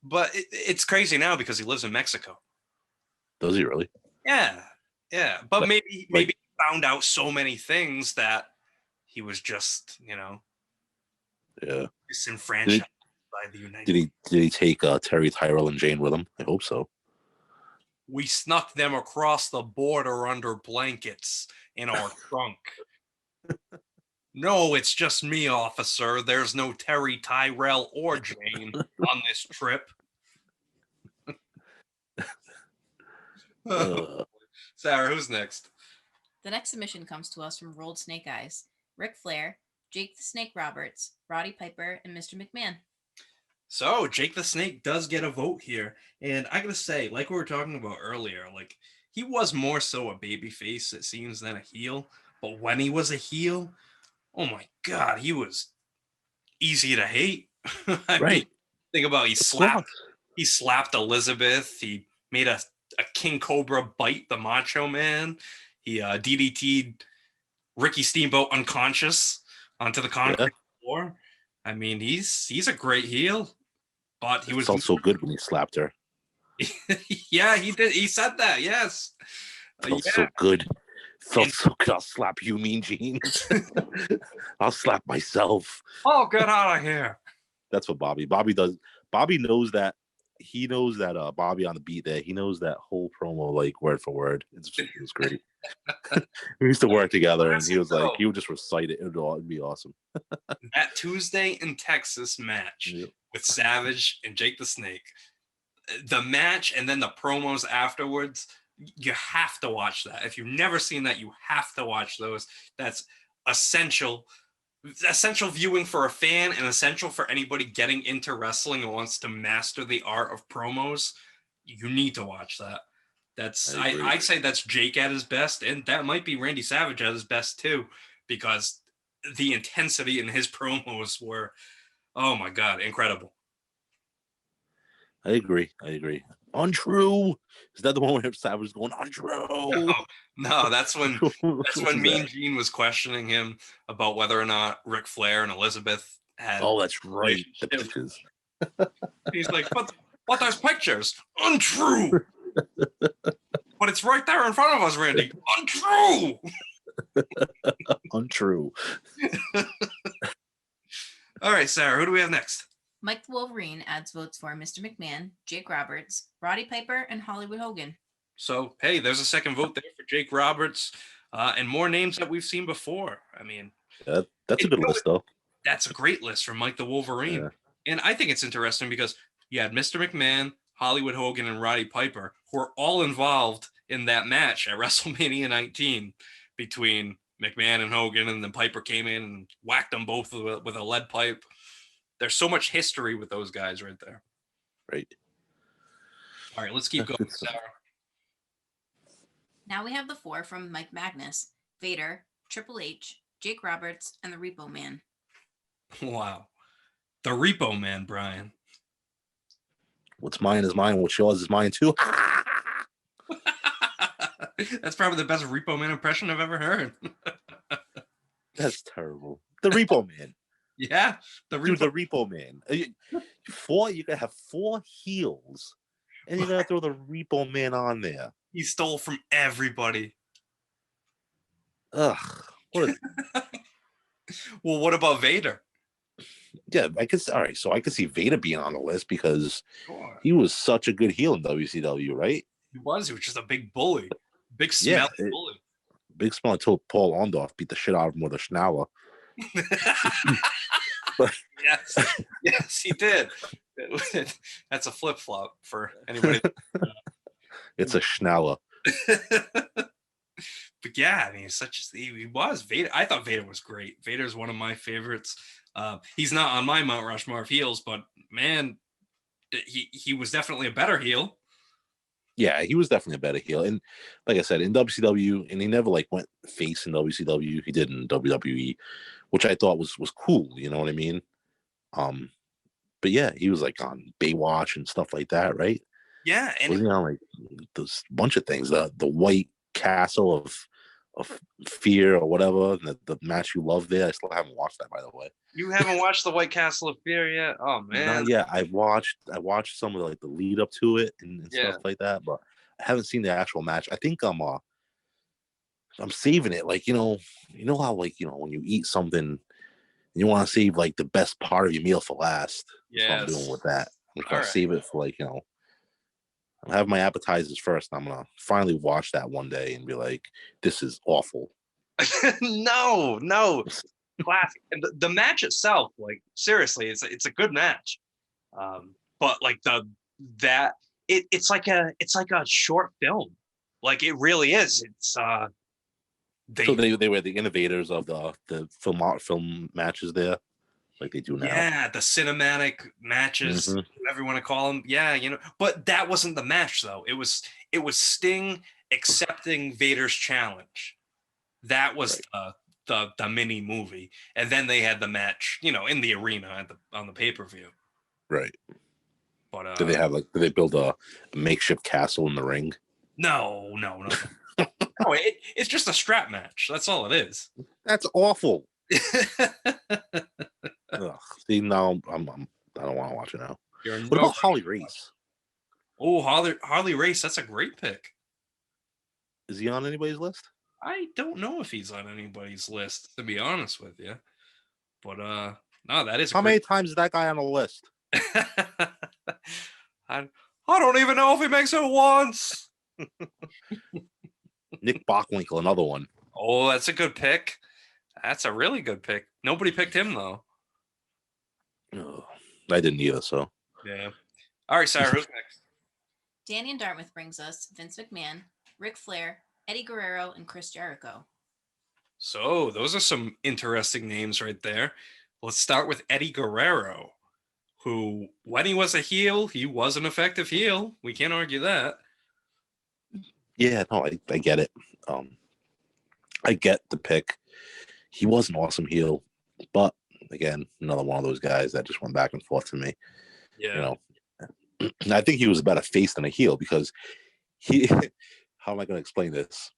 But it's crazy now because he lives in Mexico. Does he really? Yeah. But maybe he found out so many things that he was just, disenfranchised by the United States. Did he take Terry, Tyrell, and Jane with him? I hope so. We snuck them across the border under blankets in our trunk. No, it's just me, officer. There's no Terry, Tyrell, or Jane on this trip. Sarah, who's next? The next submission comes to us from Rolled Snake Eyes, Ric Flair, Jake the Snake Roberts, Roddy Piper, and Mr. McMahon. So Jake the Snake does get a vote here. And I gotta say, like we were talking about earlier, like he was more so a babyface, it seems, than a heel. But when he was a heel, oh my God, he was easy to hate. I mean, think about he slapped Elizabeth. He made a King Cobra bite the Macho Man. He DDT'd Ricky Steamboat unconscious onto the concrete floor. I mean, he's a great heel, but he felt so good when he slapped her. Yeah, he did. He said that. Yes, felt so good. So good. I'll slap you, Mean Gene. I'll slap myself. Oh, get out of here. That's what Bobby does. Bobby knows that. He knows that Bobby on the beat there. He knows that whole promo like word for word. It's great. We used to work together, and he was like, he would just recite it. It'd be awesome. That Tuesday in Texas match with Savage and Jake the Snake. The match and then the promos afterwards. You have to watch that. If you've never seen that, you have to watch those. That's essential viewing for a fan and essential for anybody getting into wrestling and wants to master the art of promos. You need to watch that. I'd say that's Jake at his best, and that might be Randy Savage at his best too, because the intensity in his promos were, oh my God, incredible. I agree. Untrue. Is that the one where Savage was going untrue? No, that's when Mean Gene was questioning him about whether or not Ric Flair and Elizabeth had. Oh, that's right. The pictures. He's like, but there's pictures. Untrue. But it's right there in front of us, Randy. Untrue. Untrue. All right, Sarah, who do we have next? Mike the Wolverine adds votes for Mr. McMahon, Jake Roberts, Roddy Piper, and Hollywood Hogan. So, hey, there's a second vote there for Jake Roberts, and more names that we've seen before. I mean, that's a good list, though. That's a great list from Mike the Wolverine. Yeah. And I think it's interesting because you had Mr. McMahon, Hollywood Hogan, and Roddy Piper, who are all involved in that match at WrestleMania 19 between McMahon and Hogan, and then Piper came in and whacked them both with a lead pipe. There's so much history with those guys right there. Right. All right, let's keep going, Sarah. Now we have the four from Mike Magnus, Vader, Triple H, Jake Roberts, and the Repo Man. Wow. The Repo Man, Brian. What's mine is mine. What's yours is mine, too. That's probably the best Repo Man impression I've ever heard. That's terrible. The Repo Man. Yeah, Dude, the Repo Man. You gotta have 4 heels, and you gotta throw the Repo Man on there. he stole from everybody. Ugh. What is Well, what about Vader? Yeah, I guess. All right, so I could see Vader being on the list because Sure. he was such a good heel in WCW, right? He was just a big bully, big smelly Yeah, bully. Big Smell until Paul Orndorff beat the shit out of him with a schnauzer. Yes, he did. That's a flip flop for anybody. It's a schnauzer. But yeah, I mean, he was Vader. I thought Vader was great. Vader's one of my favorites. He's not on my Mount Rushmore of heels, but man, he was definitely a better heel. Yeah, he was definitely a better heel. And like I said, in WCW, and he never like went face in WCW. He did in WWE, which I thought was cool. You know what I mean? But yeah, he was like on Baywatch and stuff like that, right? Yeah, and wasn't he on like those bunch of things? The White Castle of Fear or whatever. The match you love there. I still haven't watched that, by the way. you haven't watched the White Castle of Fear yet? Oh man, Yeah, I watched some of the lead up to it and stuff like that, but I haven't seen the actual match. I think I'm saving it. Like, you know how like, when you eat something, you want to save like the best part of your meal for last. That's what I'm doing with that. I'm just gonna save it for like, I'll have my appetizers first. And I'm gonna finally watch that one day and be like, this is awful. No, classic. And the match itself, like seriously, it's a good match. But like it's like a short film. Like it really is. It's so they were the innovators of the film matches there, like they do now. Yeah, the cinematic matches, whatever you want to call them. Yeah, but that wasn't the match though. It was Sting accepting Vader's challenge. That was the mini movie, and then they had the match, in the arena on the pay-per-view. Right. But did they build a makeshift castle in the ring? No. No, it's just a strap match. That's all it is. That's awful. Ugh. See, now I don't want to watch it now. What about Harley Race? Oh, Harley Race, that's a great pick. Is he on anybody's list? I don't know if he's on anybody's list, to be honest with you. But no, that is. How many times is that guy on the list? I don't even know if he makes it once. Nick Bockwinkel, another one. Oh, that's a good pick. That's a really good pick. Nobody picked him though. Oh, I didn't either. So yeah. All right, Sarah, who's next? Danny and Dartmouth brings us Vince McMahon, Ric Flair, Eddie Guerrero, and Chris Jericho. So those are some interesting names right there. Let's start with Eddie Guerrero, who, when he was a heel, he was an effective heel. We can't argue that. Yeah, no, I get it. I get the pick. He was an awesome heel, but again, another one of those guys that just went back and forth to me. Yeah. I think he was a better face than a heel because how am I going to explain this?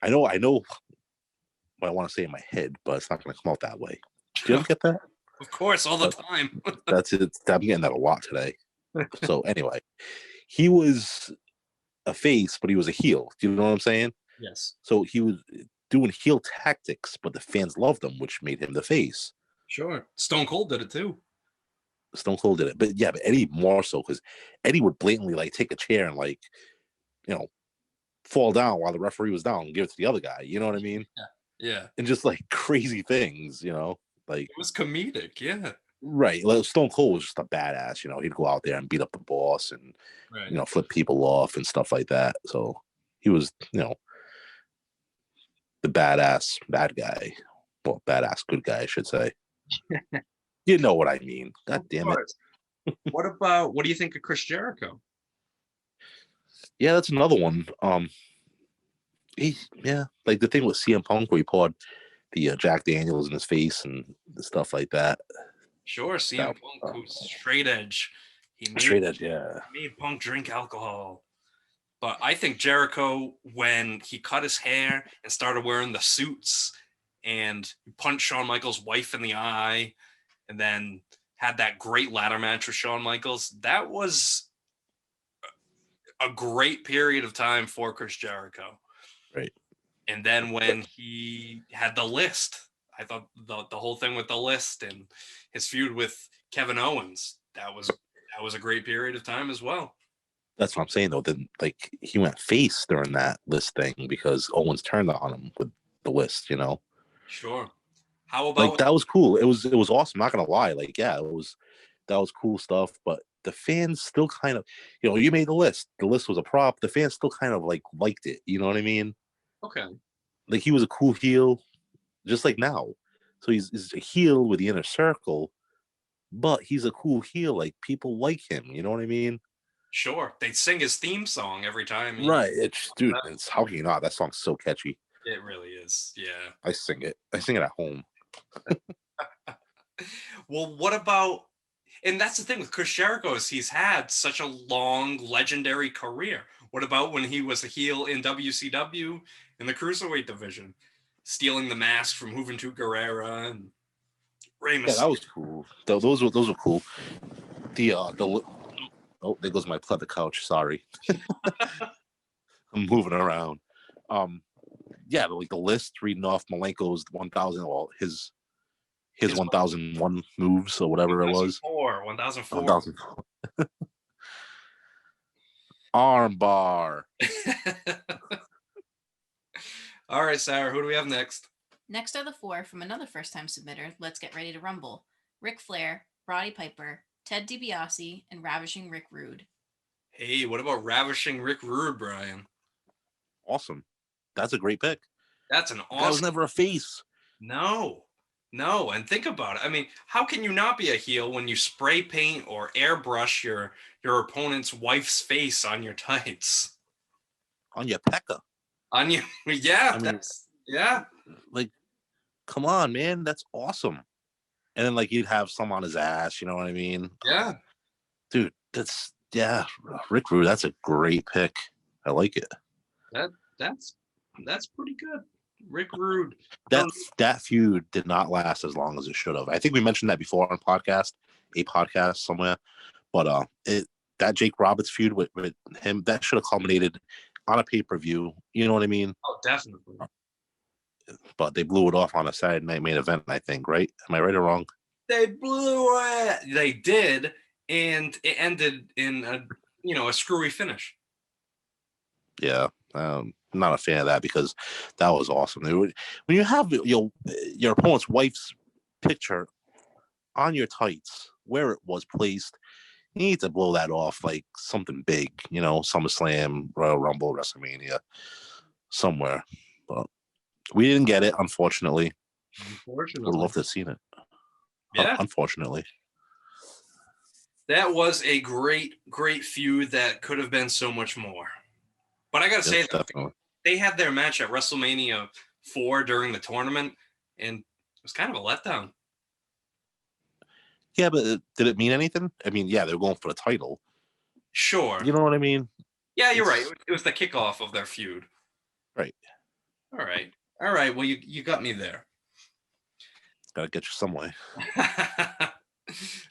I know what I want to say in my head, but it's not going to come out that way. Do you ever get that? Of course, all the time. That's it. I'm getting that a lot today. So anyway, he was a face, but he was a heel. Do you know what I'm saying? Yes. So he was doing heel tactics, but the fans loved him, which made him the face. Sure. Stone Cold did it too. Stone Cold did it. But yeah, but Eddie more so, because Eddie would blatantly like take a chair and like, fall down while the referee was down and give it to the other guy. You know what I mean? Yeah. And just like crazy things, like it was comedic, yeah. Right. Like Stone Cold was just a badass, he'd go out there and beat up the boss and flip people off and stuff like that. So he was, the badass bad guy. Well, badass good guy, I should say. You know what I mean. God damn it. What do you think of Chris Jericho? Yeah, that's another one. Like the thing with CM Punk where he poured the Jack Daniels in his face and stuff like that. Sure, CM Punk, who's straight edge. He made Punk drink alcohol. But I think Jericho, when he cut his hair and started wearing the suits and punched Shawn Michaels' wife in the eye, and then had that great ladder match with Shawn Michaels. That was a great period of time for Chris Jericho. Right. And then when he had the list, I thought the whole thing with the list and his feud with Kevin Owens, that was a great period of time as well. That's what I'm saying though. Then like he went face during that list thing because Owens turned on him with the list, you know. Sure. How about like that was cool. It was awesome. Not gonna lie. Like, yeah, that was cool stuff. But the fans still kind of, you know, you made the list. The list was a prop. The fans still kind of like liked it. You know what I mean? Okay. Like he was a cool heel, just like now. So he's a heel with the inner circle, but he's a cool heel. Like people like him. You know what I mean? Sure. They'd sing his theme song every time. Right. Dude, it's how can you not? That song's so catchy. It really is. Yeah. I sing it at home. Well, what about, and that's the thing with Chris Jericho is he's had such a long legendary career. What about when he was a heel in WCW in the Cruiserweight division, stealing the mask from Juventud Guerrera and Rey Mysterio? Yeah, that was cool. Those were cool. Oh, there goes my pleather couch. Sorry. I'm moving around. Yeah, like the list, reading off Malenko's 1,000, well, his 1,001 moves or whatever it was. 1004. 1004. Arm bar. All right, Sarah, who do we have next? Next are the four from another first-time submitter. Let's get ready to rumble. Ric Flair, Roddy Piper, Ted DiBiase, and Ravishing Rickrood. Hey, what about Ravishing Rickrood, Brian? Awesome. That's a great pick. That's an awesome. That was never a face. No. And think about it. I mean, how can you not be a heel when you spray paint or airbrush your opponent's wife's face on your tights? On your pecker. On you, yeah. I mean, yeah. Like, come on, man. That's awesome. And then, like, you'd have some on his ass. You know what I mean? Yeah. Dude, Rickrood, that's a great pick. I like it. That's pretty good. Rickrood. That feud did not last as long as it should have. I think we mentioned that before on a podcast somewhere. But that Jake Roberts feud with him, that should have culminated on a pay-per-view. You know what I mean? Oh, definitely. But they blew it off on a Saturday night main event, I think, right? Am I right or wrong? They blew it. They did, and it ended in a screwy finish. Yeah. Not a fan of that because that was awesome. When you have your opponent's wife's picture on your tights where it was placed, you need to blow that off like something big, SummerSlam, Royal Rumble, WrestleMania, somewhere. But we didn't get it, unfortunately. Would love to have seen it. Yeah. Unfortunately. That was a great, great feud that could have been so much more. But I got to say, definitely. They had their match at WrestleMania 4 during the tournament, and it was kind of a letdown. Yeah, but did it mean anything? I mean, yeah, they were going for the title. Sure. You know what I mean? Yeah, you're right. It was the kickoff of their feud. Right. All right. Well, you got me there. Gotta get you some way.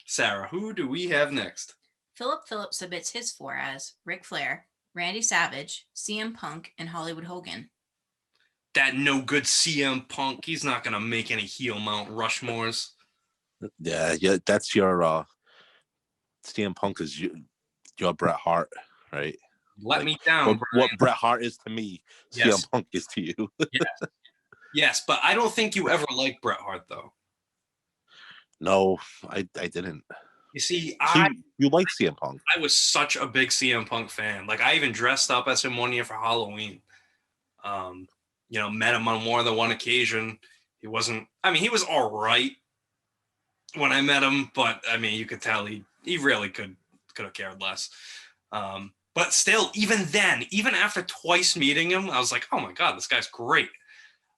Sarah, who do we have next? Philip submits his four as Ric Flair, Randy Savage, CM Punk, and Hollywood Hogan. That no good CM Punk. He's not going to make any heel Mount Rushmores. Yeah, that's your CM Punk is your Bret Hart, right? Let me down. What Bret Hart is to me, yes. CM Punk is to you. Yes, but I don't think you ever liked Bret Hart, though. No, I didn't. You see, you like CM Punk. I was such a big CM Punk fan. Like, I even dressed up as him one year for Halloween. Met him on more than one occasion. He was all right when I met him, but I mean, you could tell he really could have cared less. But still, even then, even after twice meeting him, I was like, oh my God, this guy's great.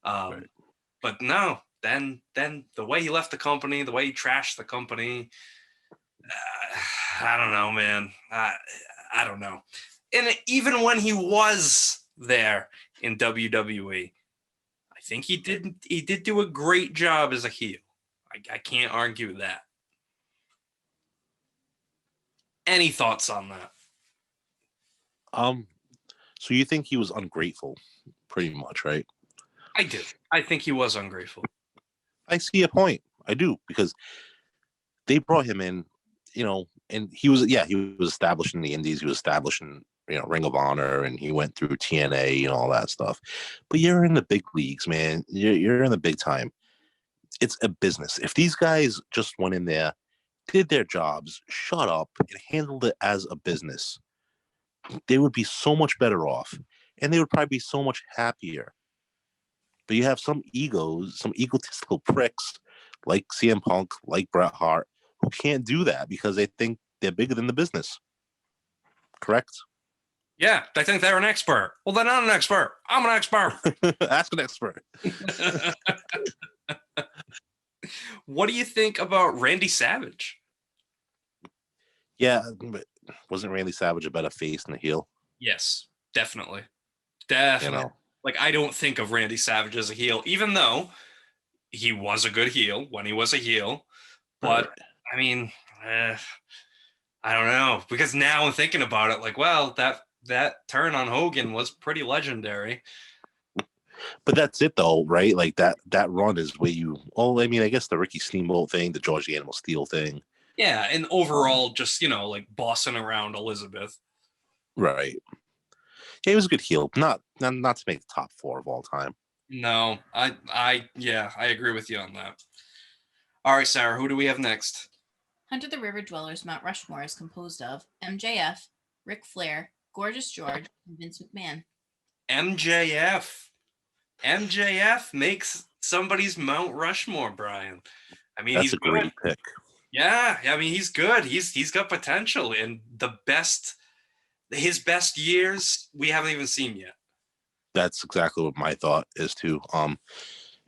Right. But no, then the way he left the company, the way he trashed the company, I don't know, man. I don't know. And even when he was there in WWE, I think he did do a great job as a heel. I can't argue that. Any thoughts on that? So you think he was ungrateful, pretty much, right? I do. I think he was ungrateful. I see a point. I do, because they brought him in, and he was established in the Indies. He was established in, Ring of Honor, and he went through TNA and all that stuff. But you're in the big leagues, man. You're in the big time. It's a business. If these guys just went in there, did their jobs, shut up, and handled it as a business, they would be so much better off, and they would probably be so much happier. But you have some egos, some egotistical pricks like CM Punk, like Bret Hart, who can't do that because they think they're bigger than the business. Correct? Yeah, they think they're an expert. Well, they're not an expert. I'm an expert. Ask an expert. What do you think about Randy Savage? Yeah, but wasn't Randy Savage a better face than a heel? Yes, definitely. Definitely. Like, I don't think of Randy Savage as a heel, even though he was a good heel when he was a heel. But, I mean, I don't know. Because now I'm thinking about it, like, well, that turn on Hogan was pretty legendary. But that's it, though, right? Like, that run is where I guess the Ricky Steamboat thing, the George the Animal Steel thing. Yeah, and overall, just, like, bossing around Elizabeth. Right. Yeah, he was a good heel. Not to make the top 4 of all time. No, I agree with you on that. All right, Sarah, who do we have next? Hunter the River Dwellers Mount Rushmore is composed of MJF, Ric Flair, Gorgeous George, and Vince McMahon. MJF makes somebody's Mount Rushmore, Brian. I mean, that's a great pick. Yeah, I mean, he's good. He's got potential, and his best years we haven't even seen yet. That's exactly what my thought is too.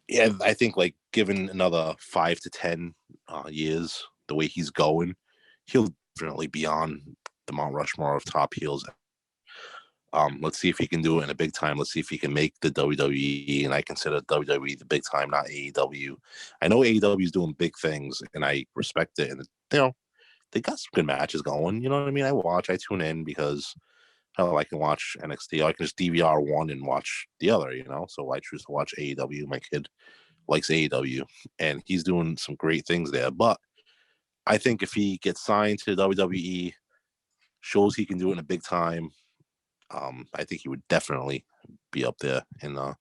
Yeah, I think like given another 5 to 10 years, the way he's going, he'll definitely be on the Mount Rushmore of top heels. Let's see if he can do it in a big time. Let's see if he can make the WWE, and I consider WWE the big time, not AEW. I know AEW is doing big things, and I respect it. And they got some good matches going. You know what I mean? I tune in because I can watch NXT. I can just DVR one and watch the other. So I choose to watch AEW. My kid likes AEW, and he's doing some great things there. But I think if he gets signed to WWE, shows he can do it in a big time, I think he would definitely be up there in the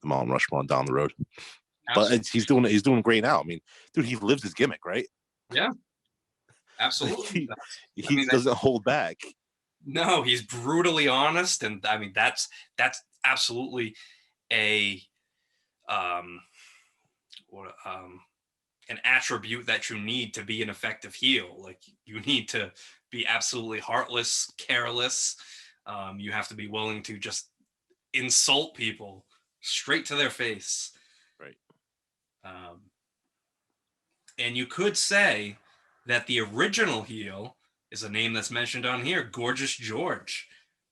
Mount Rushmore down the road. Absolutely. But he's doing great now. I mean, dude, he lives his gimmick, right? Yeah, absolutely. he doesn't hold back. No, he's brutally honest, and I mean that's absolutely an attribute that you need to be an effective heel. Like, you need to be absolutely heartless, careless. You have to be willing to just insult people straight to their face. Right. And you could say that the original heel is a name that's mentioned on here, Gorgeous George,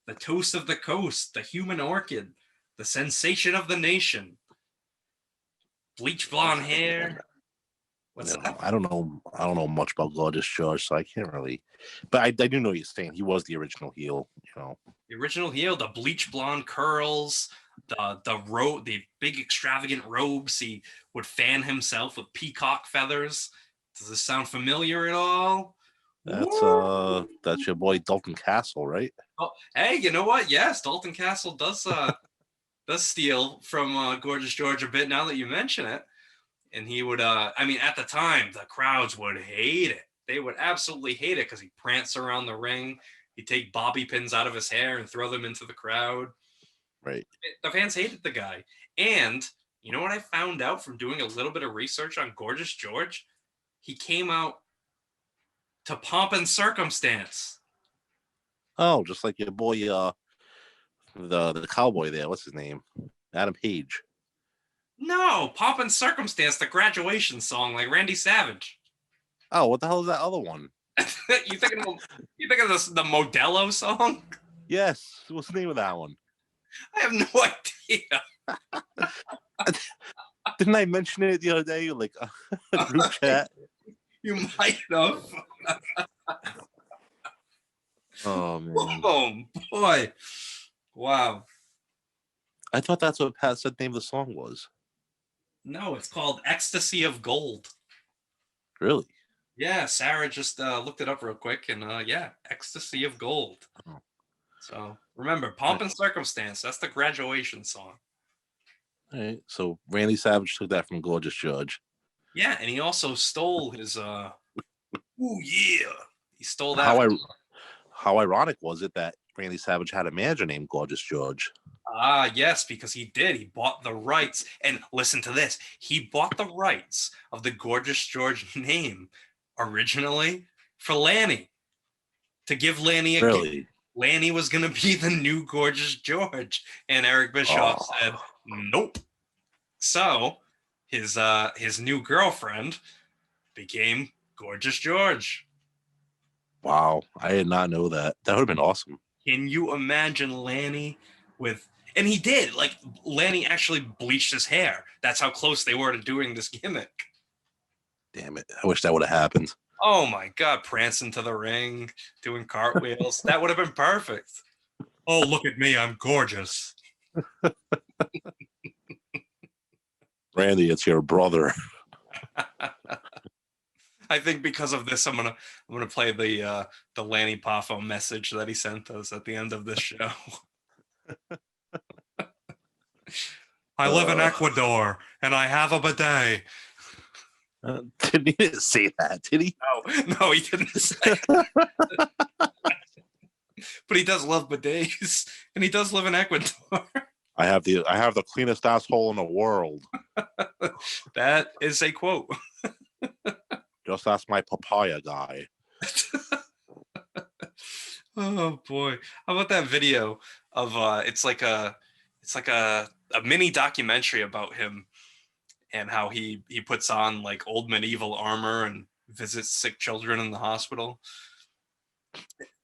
the toast of the coast, the human orchid, the sensation of the nation, bleach blonde hair. What's that? I don't know much about Gorgeous George, so I can't really. But I do know what you're saying. He was the original heel. The original heel, the bleach blonde curls, the big extravagant robes. He would fan himself with peacock feathers. Does this sound familiar at all? That's your boy Dalton Castle, right? Oh, hey, you know what? Yes, Dalton Castle does steal from Gorgeous George a bit now that you mention it. And he would, at the time, the crowds would hate it. They would absolutely hate it because he'd prance around the ring. He'd take bobby pins out of his hair and throw them into the crowd. Right. The fans hated the guy. And you know what I found out from doing a little bit of research on Gorgeous George? He came out to Pomp and Circumstance. Oh, just like your boy, the cowboy there. What's his name? Adam Page. No, Pomp and Circumstance, the graduation song, like Randy Savage. Oh, what the hell is that other one? You think of the Modelo song? Yes. What's the name of that one? I have no idea. Didn't I mention it the other day? Like a group chat. You might have. Oh man. Oh boy. Wow. I thought that's what Pat said the name of the song was. No, it's called Ecstasy of Gold. Really? Yeah, Sara just looked it up real quick, and yeah, Ecstasy of Gold. Oh. So remember, Pomp and Circumstance. That's the graduation song. All right. So Randy Savage took that from Gorgeous George. Yeah, and he also stole his ooh yeah. He stole that. How ironic was it that Randy Savage had a manager named Gorgeous George? Yes, because he did. He bought the rights. And listen to this. He bought the rights of the Gorgeous George name originally for Lanny. To give Lanny a Really? gift. Lanny was going to be the new Gorgeous George. And Eric Bischoff said, nope. So his new girlfriend became Gorgeous George. Wow. I did not know that. That would have been awesome. Can you imagine Lanny with... And he did. Like, Lanny actually bleached his hair. That's how close they were to doing this gimmick. Damn it. I wish that would have happened. Oh, my God. Prancing to the ring, doing cartwheels. That would have been perfect. Oh, look at me. I'm gorgeous. Randy, it's your brother. I think because of this, I'm gonna play the Lanny Poffo message that he sent us at the end of this show. I live in Ecuador and I have a bidet. Didn't he say that? Did he? No, he didn't say that. But he does love bidets, and he does live in Ecuador. I have the cleanest asshole in the world. That is a quote. Just ask my papaya guy. Oh boy. How about that video of it's like a mini documentary about him and how he puts on like old medieval armor and visits sick children in the hospital.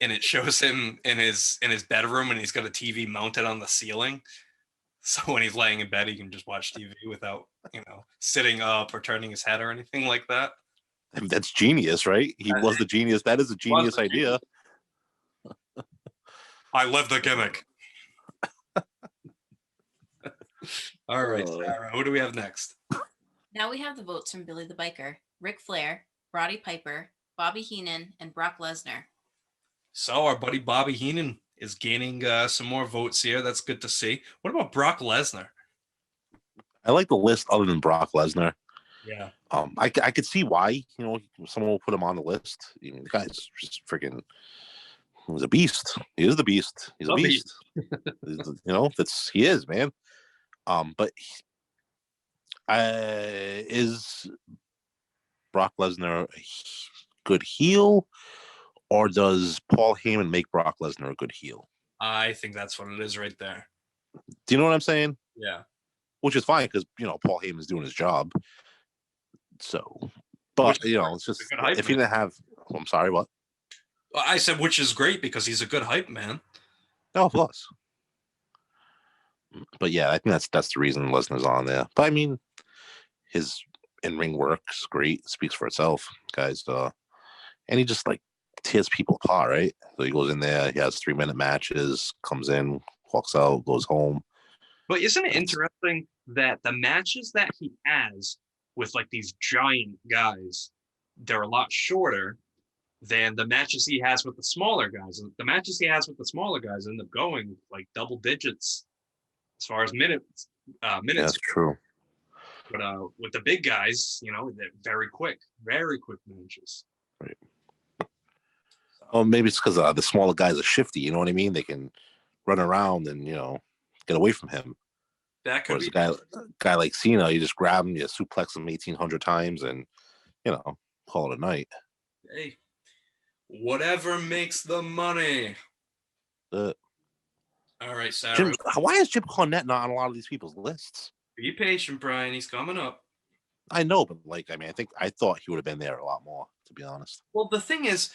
And it shows him in his bedroom, and he's got a TV mounted on the ceiling. So when he's laying in bed, he can just watch TV without, sitting up or turning his head or anything like that. I mean, that's genius, right? He was the genius. That is a genius idea. I live the gimmick. All right, Sara, who do we have next? Now we have the votes from Billy the Biker, Ric Flair, Roddy Piper, Bobby Heenan, and Brock Lesnar. So our buddy Bobby Heenan is gaining some more votes here. That's good to see. What about Brock Lesnar? I like the list other than Brock Lesnar. Yeah. I could see why, someone will put him on the list. The guy's just freaking, he's a beast. He is the beast. He's a beast. He is, man. But is Brock Lesnar a good heel, or does Paul Heyman make Brock Lesnar a good heel? I think that's what it is right there. Do you know what I'm saying? Yeah. Which is fine because Paul Heyman's doing his job. So, but it's just if he didn't have. I'm sorry, what? I said which is great because he's a good hype man. Oh, plus. But yeah, I think that's the reason Lesnar's on there. But I mean, his in-ring work's great. It speaks for itself, guys. And he just like tears people apart, right? So he goes in there, he has 3-minute matches, comes in, walks out, goes home. But isn't it interesting that the matches that he has with like these giant guys, they're a lot shorter than the matches he has with the smaller guys. And the matches he has with the smaller guys end up going like double digits as far as minutes. That's true. But with the big guys, they're very quick matches. Right. Oh, maybe it's because the smaller guys are shifty. You know what I mean? They can run around and get away from him. That could be. A guy like Cena, you just grab him, you suplex him 1,800 times, and call it a night. Hey, whatever makes the money. All right, Sara. Why is Jim Cornette not on a lot of these people's lists? Be patient, Brian. He's coming up. I know, but I thought he would have been there a lot more, to be honest. Well, the thing is,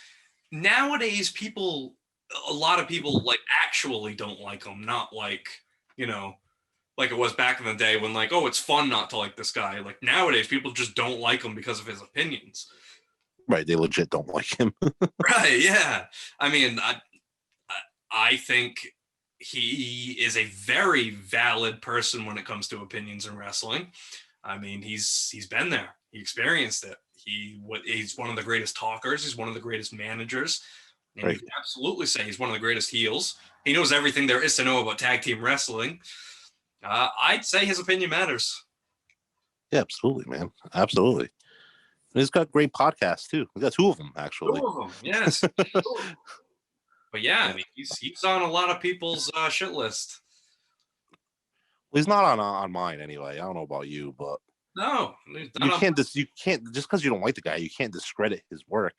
nowadays a lot of people like actually don't like him, not like, like it was back in the day when like, oh, it's fun not to like this guy. Like nowadays people just don't like him because of his opinions. Right. They legit don't like him. Right. Yeah. I mean, I think he is a very valid person when it comes to opinions in wrestling. I mean, he's been there. He experienced it. He's one of the greatest talkers. He's one of the greatest managers. And you can absolutely say he's one of the greatest heels. He knows everything there is to know about tag team wrestling. I'd say his opinion matters. Yeah, absolutely, man. Absolutely. And he's got great podcasts too. We got 2 of them actually. 2 of them, yes. But yeah, I mean, he's on a lot of people's shit list. Well, he's not on mine anyway. I don't know about you, but no, you can't just because you don't like the guy, you can't discredit his work.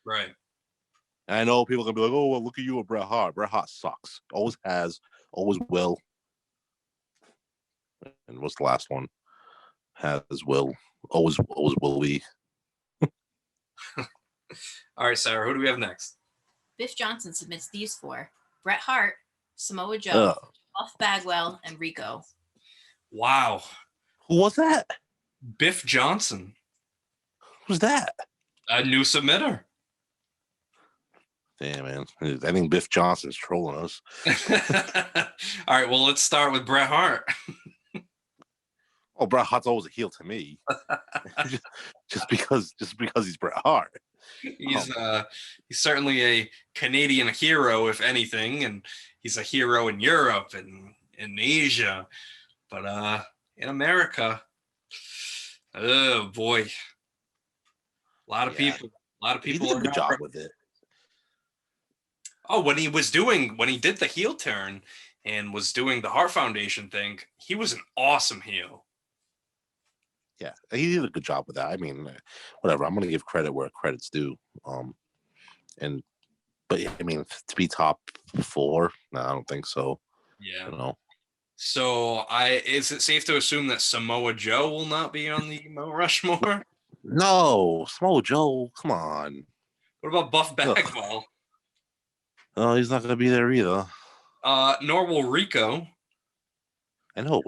Right. And I know people are gonna be like, "Oh, well, look at you with Bret Hart. Bret Hart sucks. Always has. Always will." And what's the last one? Has will. Always will be. All right, Sarah. Who do we have next? Biff Johnson submits these 4: Bret Hart, Samoa Joe, Buff Bagwell, and Rico. Wow. Who was that? Biff Johnson. Who's that? A new submitter. Damn, man. I think Biff Johnson's trolling us. All right, well, let's start with Bret Hart. Oh, Bret Hart's always a heel to me. just because he's Bret Hart. He's certainly a Canadian hero, if anything, and he's a hero in Europe and in Asia. But in America, oh boy. A lot of people He did a good job with it. Oh, when he did the heel turn and was doing the Hart Foundation thing, he was an awesome heel. Yeah, he did a good job with that. I mean, whatever. I'm going to give credit where credit's due. But I mean, to be top 4, no, I don't think so. Yeah. I don't know. So is it safe to assume that Samoa Joe will not be on the Mount Rushmore? No, Samoa Joe, come on. What about Buff Bagwell? Oh, he's not going to be there either. Nor will Rico. I know.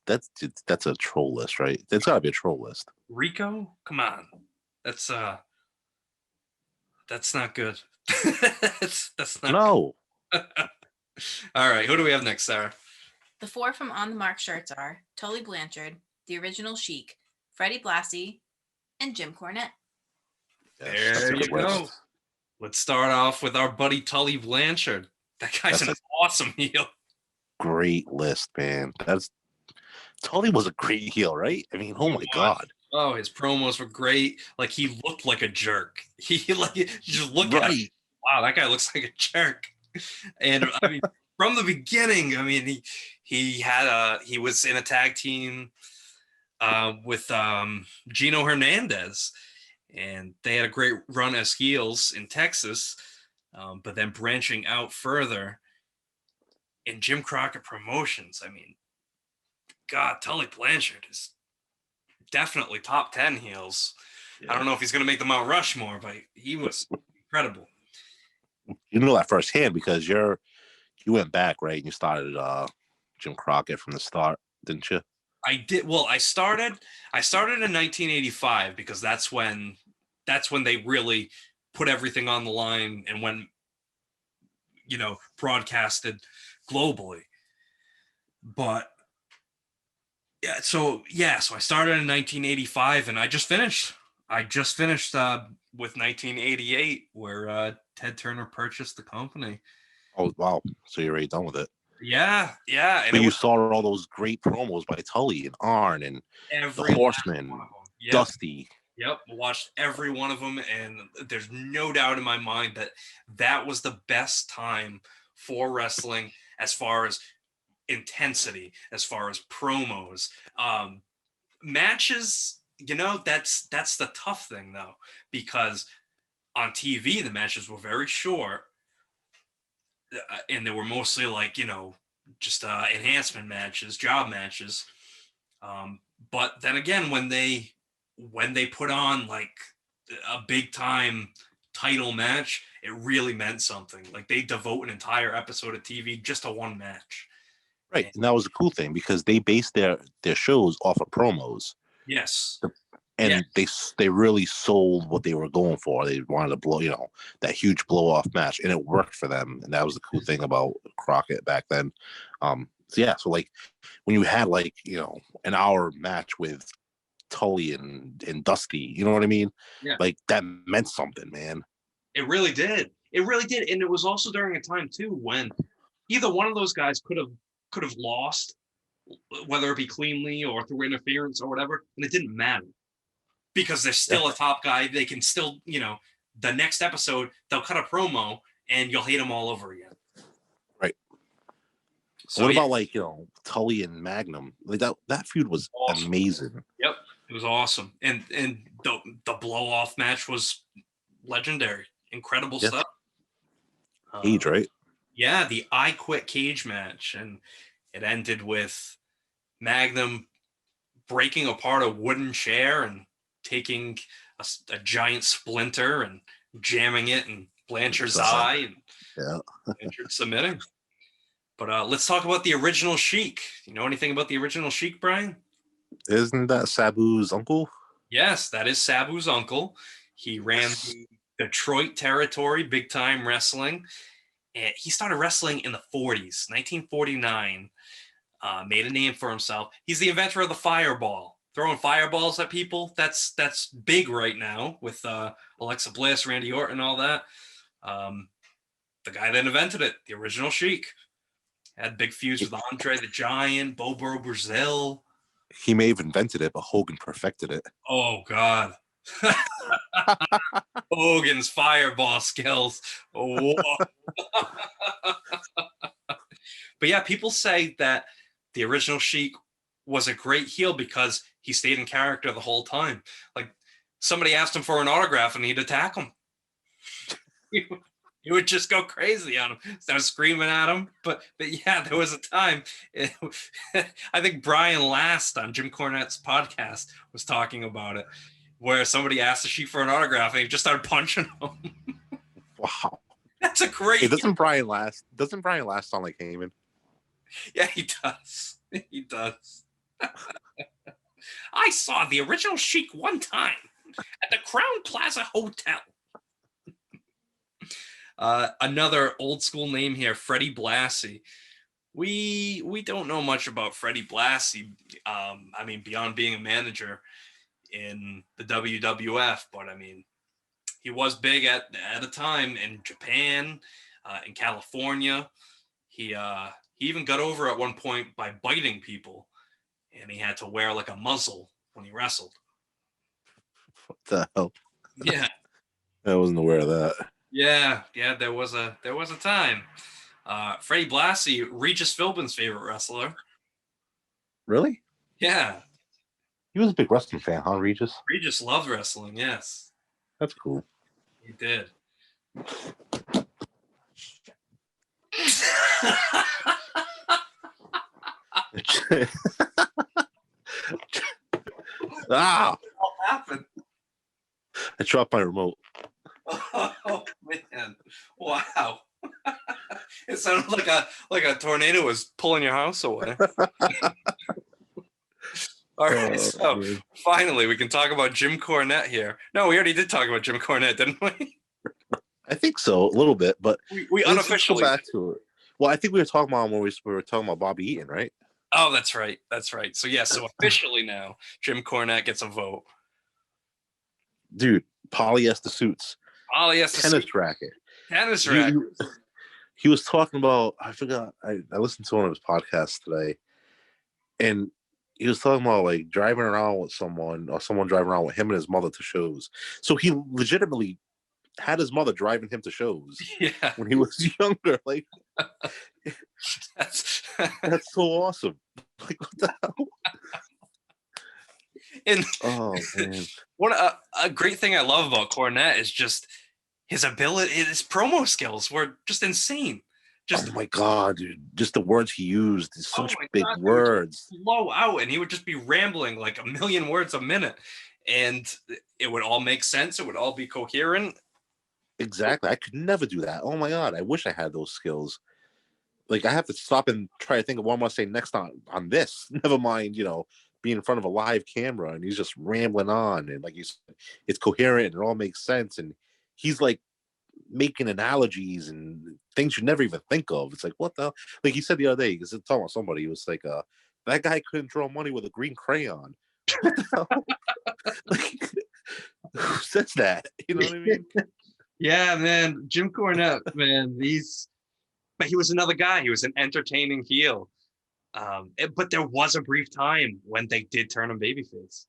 That's a troll list, right? That's got to be a troll list. Rico? Come on. That's not good. that's not No. Good. All right, who do we have next, Sarah? The 4 from On the Mark shirts are Tully Blanchard, the original Sheik, Freddie Blassie, and Jim Cornette. Yes, there you go. Let's start off with our buddy Tully Blanchard. That guy's an awesome heel. Great list, man. Tully was a great heel, right? I mean, oh my God. Oh, his promos were great. Like, he looked like a jerk. You just look at him. Wow, that guy looks like a jerk. And I mean, from the beginning, I mean, he was in a tag team with Gino Hernandez, and they had a great run as heels in Texas, but then branching out further in Jim Crockett Promotions. I mean, God, Tully Blanchard is definitely top 10 heels. Yeah. I don't know if he's going to make the Mount Rushmore, but he was incredible. You know that firsthand because you went back, right? And you started Jim Crockett from the start, didn't you? I did. Well, I started in 1985 because that's when they really put everything on the line and when, broadcasted globally. But so I started in 1985 and I just finished with 1988 where Ted Turner purchased the company. Oh, wow. So you're already done with it. Yeah. And but you saw all those great promos by Tully and Arn and the Horseman, Dusty. Yep, watched every one of them, and there's no doubt in my mind that was the best time for wrestling as far as intensity, as far as promos. Matches, that's the tough thing, though, because on TV, the matches were very short, and they were mostly like, just enhancement matches, job matches. But then again, when they put on like a big time title match, it really meant something. Like they devote an entire episode of TV just to one match. Right. And that was a cool thing because they based their shows off of promos. Yes. and they really sold what they were going for. They wanted to blow, that huge blow off match, and it worked for them. And that was the cool thing about Crockett back then. So like when you had like an hour match with Tully and Dusty, you know what I mean? Yeah. Like that meant something, man. It really did. It really did, and it was also during a time too when either one of those guys could have lost, whether it be cleanly or through interference or whatever, and it didn't matter because they're still a top guy. They can still, the next episode they'll cut a promo and you'll hate them all over again. Right. So what about like Tully and Magnum? Like that feud was amazing. Yep, it was awesome, and the blow off match was legendary, incredible stuff. Cage, right? Yeah, the I Quit cage match, and it ended with Magnum breaking apart a wooden chair and taking a giant splinter and jamming it in Blanchard's eye, and Blanchard submitting. But let's talk about the original Sheik. You know anything about the original Sheik, Brian? Isn't that Sabu's uncle? Yes, that is Sabu's uncle. He ran the Detroit territory, big time wrestling. And he started wrestling in the 40s, 1949. Made a name for himself. He's the inventor of the fireball. Throwing fireballs at people, that's big right now with Alexa Bliss, Randy Orton, all that. The guy that invented it, the original Sheik. Had big feuds with Andre the Giant, Bobo Brazil. He may have invented it, but Hogan perfected it. Oh, God. Hogan's fireball skills. Oh. But yeah, people say that the original Sheik was a great heel because he stayed in character the whole time. Like somebody asked him for an autograph and he'd attack him. He would just go crazy on him, start screaming at him. But yeah, there was a time. I think Brian Last on Jim Cornette's podcast was talking about it, where somebody asked the Sheik for an autograph and he just started punching him. Wow, that's a great. Hey, doesn't Brian Last sound like Heyman? Yeah, he does. He does. I saw the original Sheik one time at the Crown Plaza Hotel. Another old school name here, Freddie Blassie. We don't know much about Freddie Blassie. I mean, beyond being a manager in the WWF, but I mean, he was big at a time in Japan, in California. He even got over at one point by biting people, and he had to wear like a muzzle when he wrestled. What the hell? Yeah, I wasn't aware of that. Yeah, there was a time. Freddie Blassie, Regis Philbin's favorite wrestler. Really? Yeah. He was a big wrestling fan, huh, Regis? Regis loved wrestling, yes. That's cool. He did. Ah! What happened? I dropped my remote. Oh man! Wow! It sounded like a tornado was pulling your house away. All right, so finally we can talk about Jim Cornette here. No, we already did talk about Jim Cornette, didn't we? I think so, a little bit, but we unofficially go back to it. Well, I think we were talking about when we were talking about Bobby Eaton, right? Oh, that's right. That's right. So yeah, so officially now, Jim Cornette gets a vote. Dude, polyester suits. Polyester tennis racket. Tennis racket. He was talking about, I forgot, I listened to one of his podcasts today, and he was talking about like driving around with someone or someone driving around with him and his mother to shows. So he legitimately had his mother driving him to shows when he was younger. Like that's so awesome. Like what the hell? And oh man, what a great thing I love about Cornette is just his ability, his promo skills were just insane. Just oh my god, dude! Just the words he used, such big words. Blow out, and he would just be rambling like a million words a minute, and it would all make sense. It would all be coherent. Exactly. I could never do that. Oh my god, I wish I had those skills. Like I have to stop and try to think of what I'm gonna say next on this. Never mind, be in front of a live camera and he's just rambling on, and like you said, it's coherent and it all makes sense, and he's like making analogies and things you never even think of. It's like, what the hell? Like he said the other day, because talking about somebody, he was like, that guy couldn't draw money with a green crayon. What the hell? Like, who says that? You know what I mean? Yeah, man. Jim Cornette, man. But he was another guy. He was an entertaining heel. But there was a brief time when they did turn him babyface.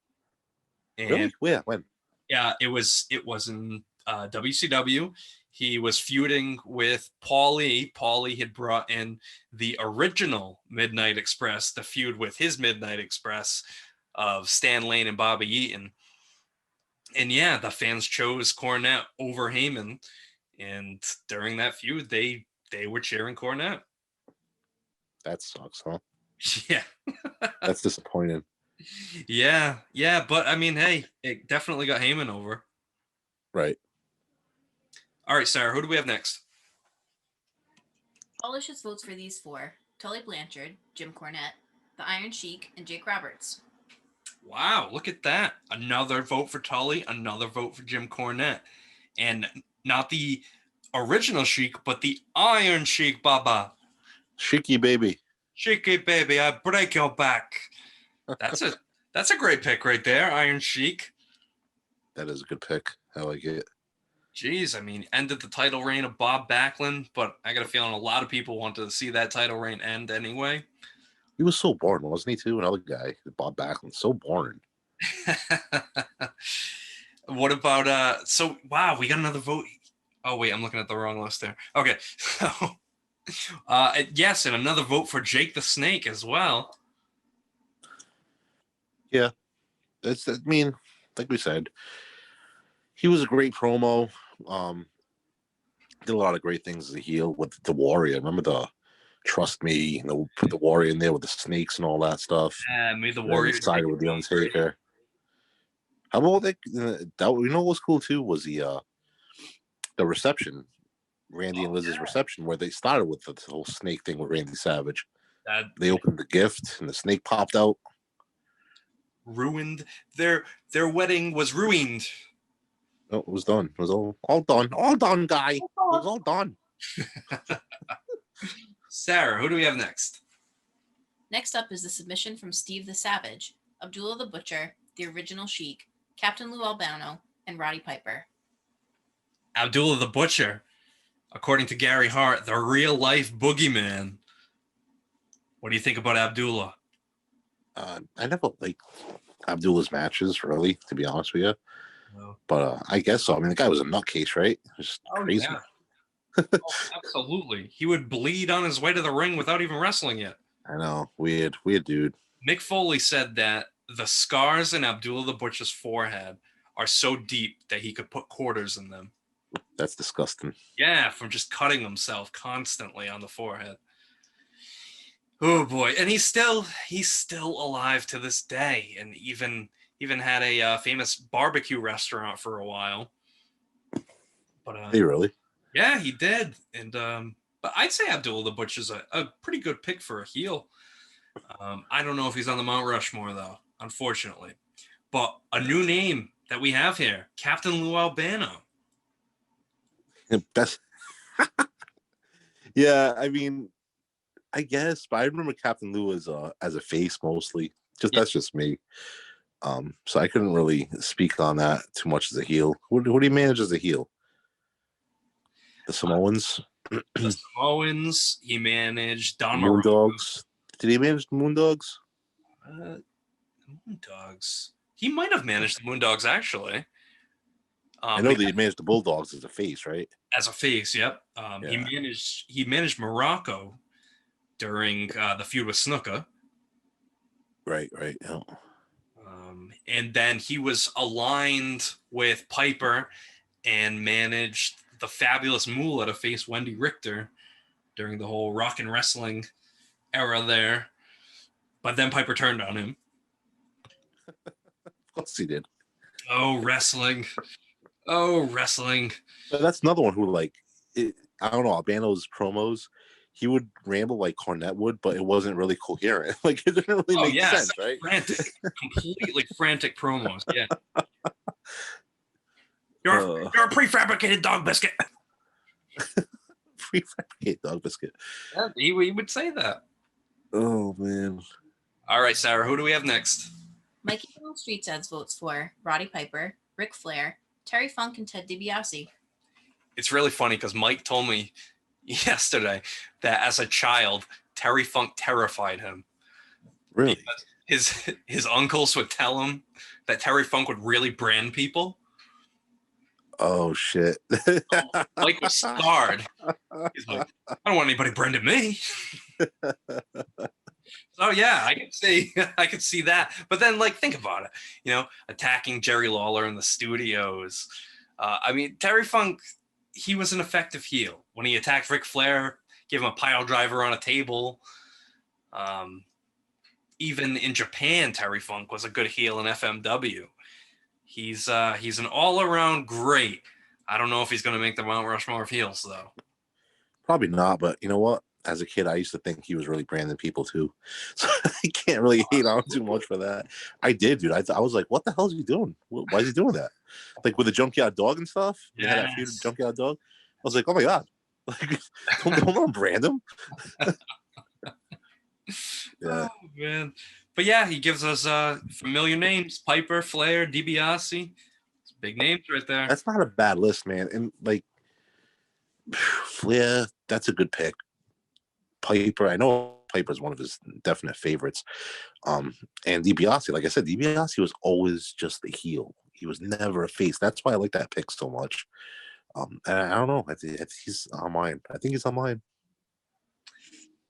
And Really? Where? When? yeah, it was in WCW. He was feuding with Paulie. Paulie had brought in the original Midnight Express, the feud with his Midnight Express of Stan Lane and Bobby Eaton. And yeah, the fans chose Cornette over Heyman. And during that feud, they were cheering Cornette. That sucks, huh? Yeah. That's disappointing. Yeah. But I mean, hey, it definitely got Heyman over. Right. All right, Sarah, who do we have next? Publishers votes for these four: Tully Blanchard, Jim Cornette, the Iron Sheik, and Jake Roberts. Wow, look at that. Another vote for Tully, another vote for Jim Cornette. And not the original Sheik, but the Iron Sheik, Baba. Sheiky baby. Sheiky baby, I break your back. That's a great pick right there, Iron Sheik. That is a good pick. I like it. Jeez, I mean, ended the title reign of Bob Backlund, but I got a feeling a lot of people wanted to see that title reign end anyway. He was so boring, wasn't he, too? Another guy, Bob Backlund, so boring. What about so wow, we got another vote. Oh wait, I'm looking at the wrong list there. Okay. So yes, and another vote for Jake the Snake as well. Yeah. I mean, like we said, he was a great promo. Did a lot of great things as a heel with the Warrior. Remember the Trust Me, put the Warrior in there with the snakes and all that stuff. Yeah, made the Warrior sided with the Undertaker. How about that? You know what was cool too was the reception, Randy and Liz's reception, where they started with the whole snake thing with Randy Savage. They opened the gift and the snake popped out. Ruined their wedding was ruined. No, it was done. It was all done, guy. It was all done. Sarah, who do we have next? Next up is the submission from Steve the Savage, Abdullah the Butcher, the original Sheik, Captain Lou Albano, and Roddy Piper. Abdullah the Butcher, according to Gary Hart, the real life boogeyman. What do you think about Abdullah? I never liked Abdullah's matches, really, to be honest with you. No. But I guess so. I mean, the guy was a nutcase, right? Just crazy. Yeah. Absolutely. He would bleed on his way to the ring without even wrestling yet. I know. Weird dude. Mick Foley said that the scars in Abdullah the Butcher's forehead are so deep that he could put quarters in them. That's disgusting. Yeah, from just cutting himself constantly on the forehead. Oh boy. And he's still alive to this day, and even had a famous barbecue restaurant for a while. But Hey, really? yeah, he did. And but I'd say Abdullah the Butcher's a pretty good pick for a heel. I don't know if he's on the Mount Rushmore though, unfortunately. But a new name that we have here, Captain Lou Albano. That's yeah, I mean, I guess, but I remember Captain Lou as a face mostly. That's just me. So I couldn't really speak on that too much as a heel. What do you manage as a heel? The Samoans. The Samoans. He managed Don Moondogs. Did he manage the Moondogs? Moondogs. He might have managed the Moondogs actually. I know that he managed the Bulldogs as a face, right? As a face, yep. Yeah. He managed Morocco during the feud with Snuka. Right. Yeah. And then he was aligned with Piper and managed the fabulous Moolah to face Wendy Richter during the whole rock and wrestling era there. But then Piper turned on him. Of course he did. Oh, wrestling. But that's another one who, like, I don't know, Albano's promos, he would ramble like Cornette would, but it wasn't really coherent. Like it didn't really make sense, right? Frantic, completely frantic promos. Yeah. You're a prefabricated dog biscuit. Prefabricated dog biscuit. Yeah, he would say that. Oh man. All right, Sarah, who do we have next? Mikey from the Streets adds votes for Roddy Piper, Ric Flair, Terry Funk, and Ted DiBiase. It's really funny because Mike told me yesterday that as a child, Terry Funk terrified him. Really? His uncles would tell him that Terry Funk would really brand people. Oh shit. Mike was scarred. He's like, I don't want anybody branding me. So yeah, I could see that. But then, like, think about it. You know, attacking Jerry Lawler in the studios. I mean, Terry Funk, he was an effective heel. When he attacked Ric Flair, gave him a pile driver on a table. Even in Japan, Terry Funk was a good heel in FMW. He's an all-around great. I don't know if he's going to make the Mount Rushmore of heels, though. Probably not, but you know what? As a kid, I used to think he was really branding people too. So I can't really hate on him too much for that. I did, dude. I was like, what the hell is he doing? Why is he doing that? Like with the Junkyard Dog and stuff? They had that feud with Junkyard Dog. I was like, oh my God. Like, don't brand him. Yeah. Oh, man. But yeah, he gives us familiar names: Piper, Flair, DiBiase. It's big names right there. That's not a bad list, man. And like Flair, that's a good pick. Piper, I know Piper's one of his definite favorites. And DiBiase, like I said, DiBiase was always just the heel. He was never a face. That's why I like that pick so much. And I don't know. He's on mine. I think he's on mine.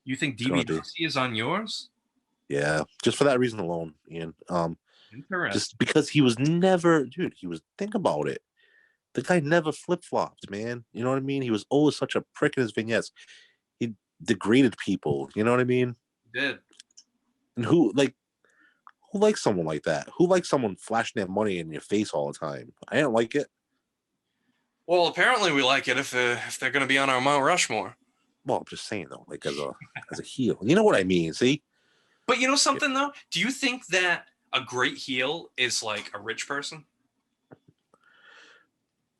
You think DiBiase is on yours? Yeah, just for that reason alone, Ian. Interesting. Just because he was never, dude. Think about it. The guy never flip flopped, man. You know what I mean? He was always such a prick in his vignettes. He degraded people. You know what I mean? He did. And who likes someone like that? Who likes someone flashing their money in your face all the time? I don't like it. Well, apparently we like it if they're going to be on our Mount Rushmore. Well, I'm just saying though, like as a heel. You know what I mean? See? But you know something though? Do you think that a great heel is like a rich person?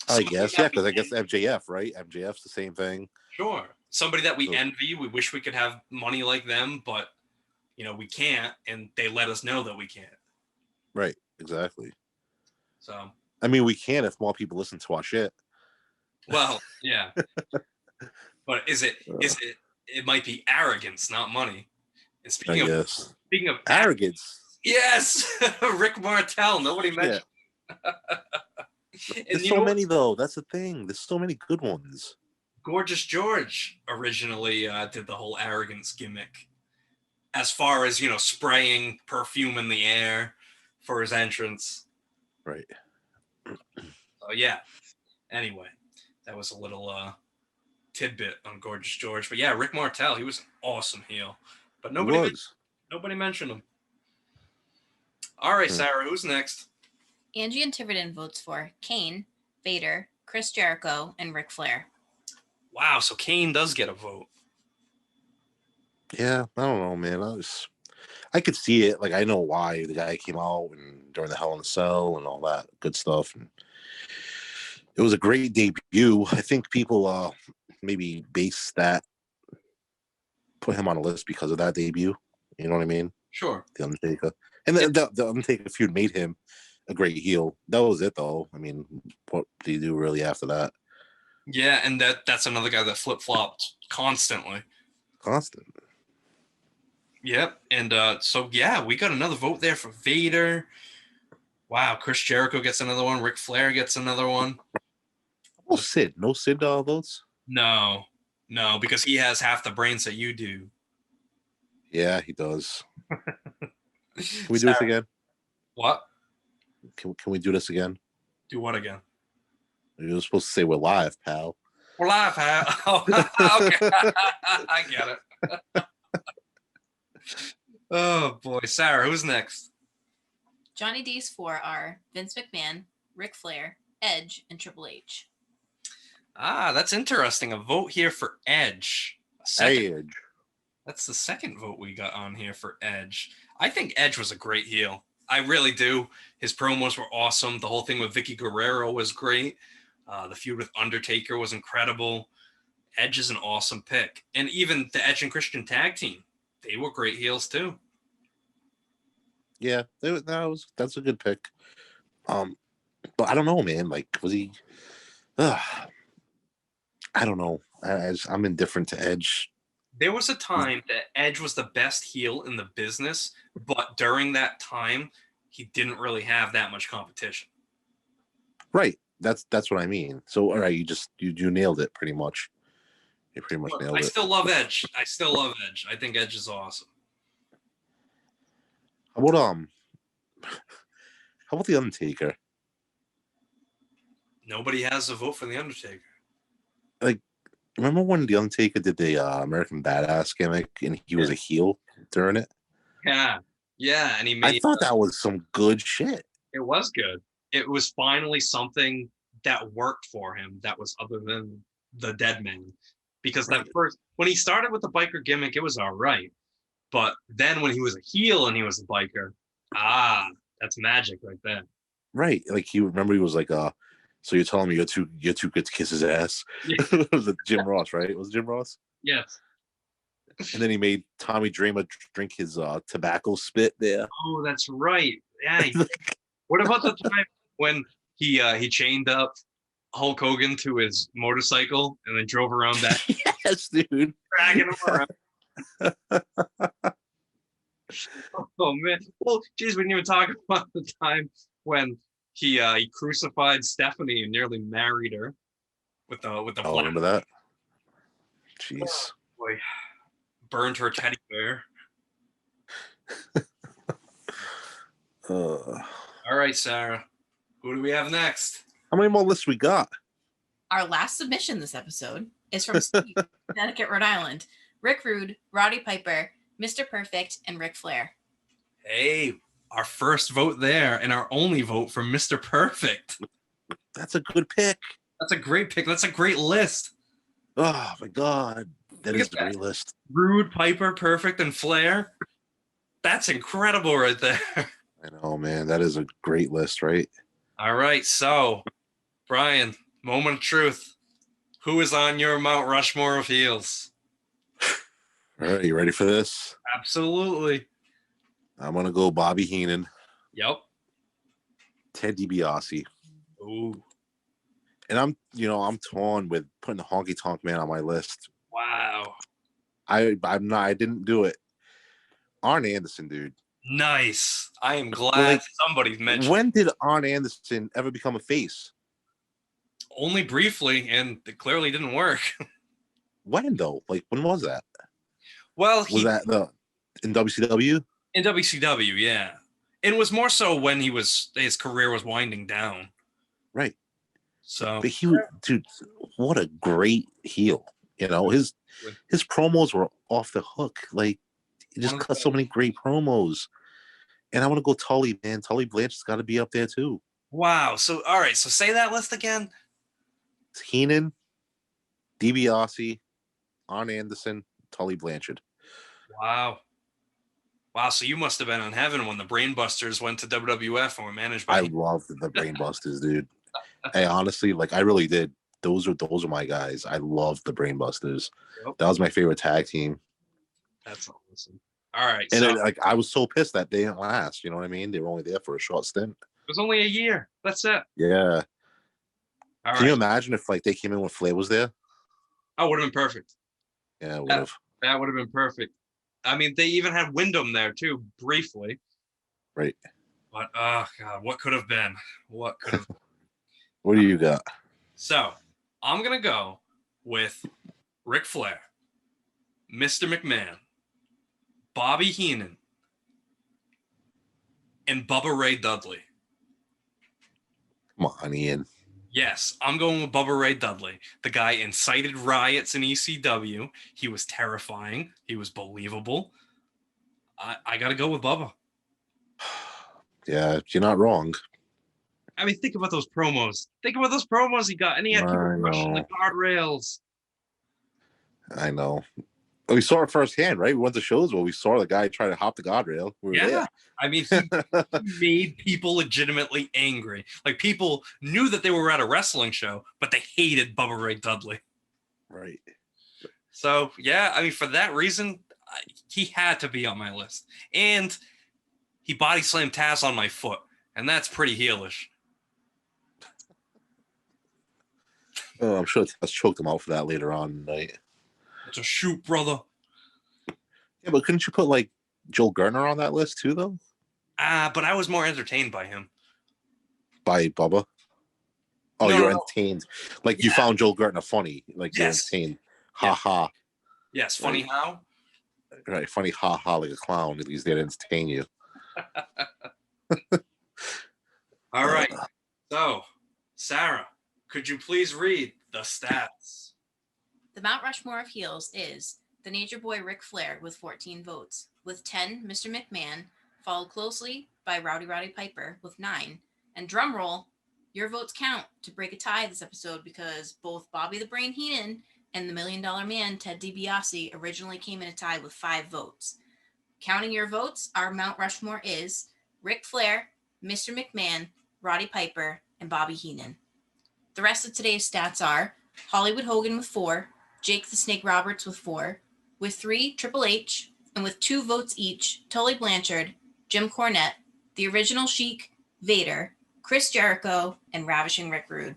I guess, yeah, because I guess MJF, right? MJF's the same thing. Sure. Somebody that we envy, we wish we could have money like them, but you know, we can't, and they let us know that we can't. Right, exactly. So I mean, we can if more people listen to our shit. Well, yeah. But it might be arrogance, not money. And speaking of arrogance. Yes, Rick Martel. Nobody mentioned. Yeah. There's so many though. That's the thing. There's so many good ones. Gorgeous George originally did the whole arrogance gimmick, as far as spraying perfume in the air for his entrance. Right. So yeah. Anyway, that was a little tidbit on Gorgeous George. But yeah, Rick Martel, he was an awesome heel, but nobody mentioned him. All right, Sarah, who's next? Angie and Tiverton votes for Kane, Vader, Chris Jericho, and Ric Flair. Wow, so Kane does get a vote. Yeah, I don't know, man. I could see it. Like, I know why the guy came out and during the Hell in a Cell and all that good stuff. And it was a great debut. I think people maybe put him on a list because of that debut. You know what I mean? Sure. The Undertaker. And the Undertaker feud made him a great heel. That was it, though. I mean, what do you do really after that? Yeah, and that's another guy that flip-flopped constantly. Constant. Yep. And so, yeah, we got another vote there for Vader. Wow, Chris Jericho gets another one. Ric Flair gets another one. Oh, Sid. No Sid votes? No, because he has half the brains that you do. Yeah, he does. Can we do this again? What? Can we do this again? Do what again? You were supposed to say we're live, pal. We're live, pal. Oh, okay. I get it. Oh, boy. Sarah, who's next? Johnny D's 4 are Vince McMahon, Ric Flair, Edge, and Triple H. Ah, that's interesting. A vote here for Edge. Edge. That's the second vote we got on here for Edge. I think Edge was a great heel. I really do. His promos were awesome. The whole thing with Vicky Guerrero was great. The feud with Undertaker was incredible. Edge is an awesome pick. And even the Edge and Christian tag team, they were great heels too. Yeah, that's a good pick. But I don't know, man. Like, was he? I don't know. I'm indifferent to Edge. There was a time that Edge was the best heel in the business, but during that time, he didn't really have that much competition. Right. That's what I mean. So, all right, you nailed it pretty much. You pretty much nailed it. I still love Edge. I think Edge is awesome. How about the Undertaker? Nobody has a vote for the Undertaker. Like, remember when the Undertaker did the American Badass gimmick and he was a heel during it? Yeah, and he made. I thought that was some good shit. It was good. It was finally something that worked for him. That was other than the Dead Man, because when he started with the biker gimmick, it was all right, but then when he was a heel and he was a biker, that's magic right there. Right, like he was like, so you're telling me you're too good to kiss his ass? Yeah. It was Jim Ross, right? It was Jim Ross. Yes. And then he made Tommy Dreamer drink his tobacco spit there. Oh, that's right. Yeah. What about the time when he chained up Hulk Hogan to his motorcycle and then drove around that? Yes, dude. Dragging him around. Oh man. Well, geez, we didn't even talk about the time when he crucified Stephanie and nearly married her with the I remember that. Jeez. Oh, boy. Burned her teddy bear. All right, Sarah. Who do we have next? How many more lists we got? Our last submission this episode is from Steve, Connecticut, Rhode Island. Rickrood, Roddy Piper, Mr. Perfect, and Ric Flair. Hey, our first vote there and our only vote for Mr. Perfect. That's a good pick. That's a great pick. That's a great list. Oh my God. That is a great list. Rude, Piper, Perfect, and Flair. That's incredible right there. I know, man. That is a great list, right? All right. So, Brian, moment of truth. Who is on your Mount Rushmore of heels? All right. You ready for this? Absolutely. I'm going to go Bobby Heenan. Yep. Ted DiBiase. Ooh. And I'm torn with putting the Honky Tonk Man on my list. Wow. I didn't do it. Arn Anderson, dude. Nice. I am glad somebody's mentioned. When did Arn Anderson ever become a face? Only briefly, and it clearly didn't work. When though? Like, when was that? Well, was that in WCW? In WCW, yeah. It was more so when his career was winding down. Right. So, but dude, what a great heel. You know, his promos were off the hook. Like, he just cut so many great promos. And I want to go Tully, man. Tully Blanchard's got to be up there too. Wow. So, all right. So say that list again. It's Heenan, DiBiase, Arn Anderson, Tully Blanchard. Wow. So you must have been in heaven when the Brainbusters went to WWF and were managed by. I loved the Brainbusters, dude. Hey, honestly, like, I really did. Those are my guys. I loved the Brainbusters. Yep. That was my favorite tag team. That's awesome. All right. And then, I was so pissed that they didn't last. You know what I mean? They were only there for a short stint. It was only a year. That's it. Yeah. Can you imagine if they came in when Flair was there? Oh, would have been perfect. Yeah, it would have. That would have been perfect. I mean, they even had Wyndham there too, briefly. Right. But oh God, what could have been? What could have? What do you got? So I'm gonna go with Ric Flair, Mr. McMahon, Bobby Heenan, and Bubba Ray Dudley. Come on, Ian. Yes, I'm going with Bubba Ray Dudley. The guy incited riots in ECW. He was terrifying. He was believable. I got to go with Bubba. Yeah, you're not wrong. I mean, think about those promos. Think about those promos he got. And he had people rushing the guardrails. I know. We saw it firsthand, right? We went to shows where we saw the guy try to hop the guardrail. We were there. I mean, he made people legitimately angry. Like, people knew that they were at a wrestling show, but they hated Bubba Ray Dudley. Right. So, yeah, I mean, for that reason, he had to be on my list. And he body slammed Taz on my foot, and that's pretty heelish. Oh, I'm sure Taz choked him out for that later on in the night. It's a shoot, brother. Yeah, but couldn't you put, like, Joel Gertner on that list, too, though? But I was more entertained by him. By Bubba? Oh, No, you're no. entertained. Like, you found Joel Gertner funny. Like, you're entertained. Ha ha. Yes, funny how? Right, funny ha ha like a clown. At least they entertain you. All right. So, Sarah, could you please read the stats? The Mount Rushmore of heels is the Nature Boy Ric Flair with 14 votes, with 10 Mr. McMahon, followed closely by Rowdy Piper with 9. And drum roll, your votes count to break a tie this episode because both Bobby the Brain Heenan and the $1 Million Man Ted DiBiase originally came in a tie with 5 votes. Counting your votes, our Mount Rushmore is Ric Flair, Mr. McMahon, Roddy Piper, and Bobby Heenan. The rest of today's stats are Hollywood Hogan with 4, Jake the Snake Roberts with 4, with 3, Triple H, and with 2 votes each, Tully Blanchard, Jim Cornette, the original Sheik, Vader, Chris Jericho, and Ravishing Rickrood.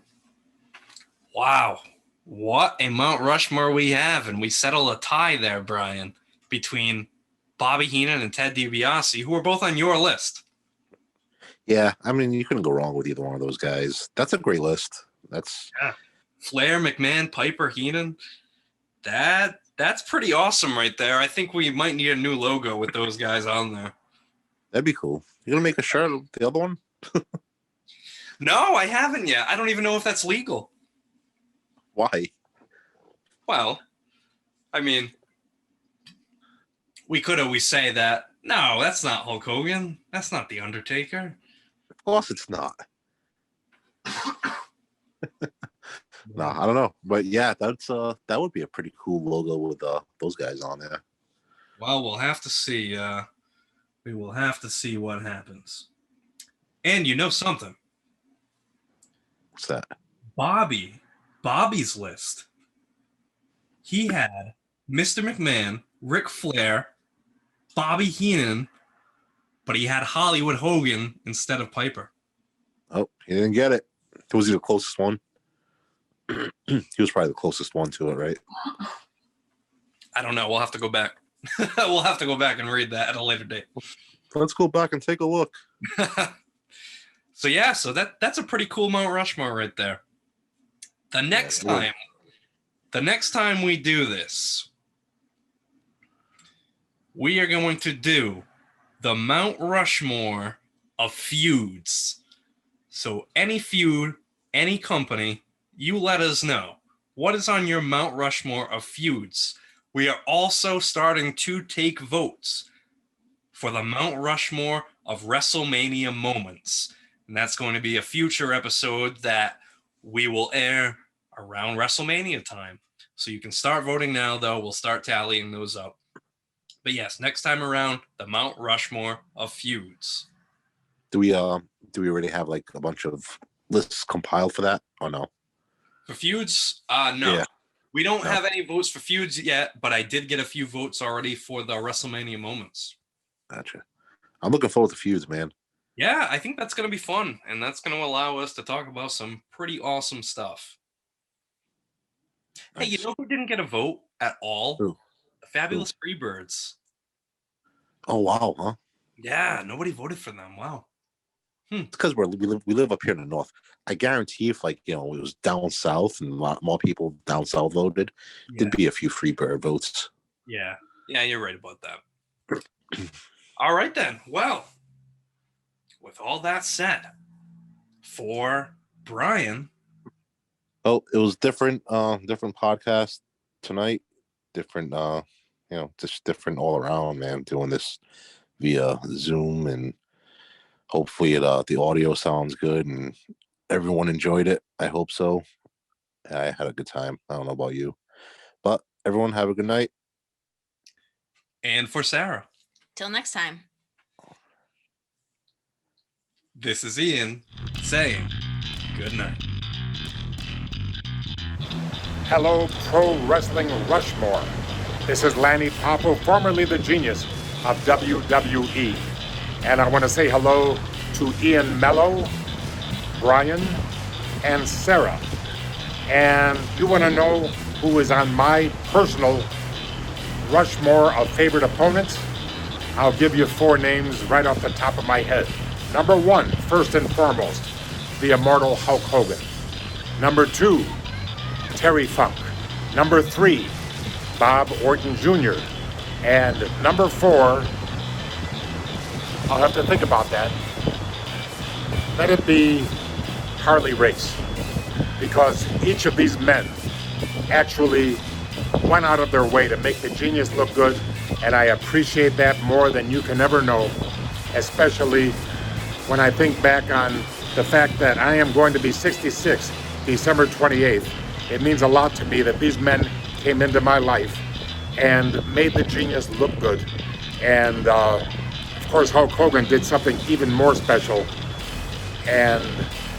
Wow. What a Mount Rushmore we have. And we settle a tie there, Brian, between Bobby Heenan and Ted DiBiase, who are both on your list. Yeah, I mean, you couldn't go wrong with either one of those guys. That's a great list. That's Flair, McMahon, Piper, Heenan. That's pretty awesome right there. I think we might need a new logo with those guys on there. That'd be cool. You gonna make a shirt of the other one? No, I haven't yet. I don't even know if that's legal. Why? Well, I mean, we could always say that, no, that's not Hulk Hogan. That's not The Undertaker. Of course it's not. No, I don't know. But yeah, that's that would be a pretty cool logo with those guys on there. Well, we'll have to see. We will have to see what happens. And you know something? What's that? Bobby's list. He had Mr. McMahon, Ric Flair, Bobby Heenan, but he had Hollywood Hogan instead of Piper. Oh, he didn't get it. Was he the closest one? He was probably the closest one to it, right? I don't know. We'll have to go back. We'll have to go back and read that at a later date. Let's go back and take a look. So yeah, so that's a pretty cool Mount Rushmore right there. The next time we do this, we are going to do the Mount Rushmore of feuds. So any feud, any company, you let us know. What is on your Mount Rushmore of feuds? We are also starting to take votes for the Mount Rushmore of WrestleMania moments. And that's going to be a future episode that we will air around WrestleMania time. So you can start voting now, though. We'll start tallying those up. But yes, next time around, the Mount Rushmore of feuds. Do we already have like a bunch of lists compiled for that or no? For feuds? No. Yeah. We don't have any votes for feuds yet, but I did get a few votes already for the WrestleMania moments. Gotcha. I'm looking forward to feuds, man. Yeah, I think that's going to be fun, and that's going to allow us to talk about some pretty awesome stuff. Nice. Hey, you know who didn't get a vote at all? Who? The Fabulous Freebirds. Oh, wow, huh? Yeah, nobody voted for them. Wow. It's because we live up here in the north. I guarantee if it was down south and a lot more people down south voted, there'd be a few Freebird votes. Yeah, you're right about that. All right then. Well, with all that said, for Brian. Oh, it was different podcast tonight. Different, just different all around, man. Doing this via Zoom, and hopefully the audio sounds good and everyone enjoyed it. I hope so. I had a good time. I don't know about you, but everyone have a good night. And for Sara. Till next time. This is Ian saying good night. Hello, Pro Wrestling Rushmore. This is Lanny Poffo, formerly the genius of WWE. And I want to say hello to Ian Mello, Brian, and Sara. And you want to know who is on my personal Rushmore of favorite opponents? I'll give you 4 names right off the top of my head. Number 1, first and foremost, the immortal Hulk Hogan. Number 2, Terry Funk. Number 3, Bob Orton Jr. And number 4, I'll have to think about that. Let it be Harley Race. Because each of these men actually went out of their way to make the genius look good, and I appreciate that more than you can ever know, especially when I think back on the fact that I am going to be 66 December 28th. It means a lot to me that these men came into my life and made the genius look good. And of course, Hulk Hogan did something even more special, and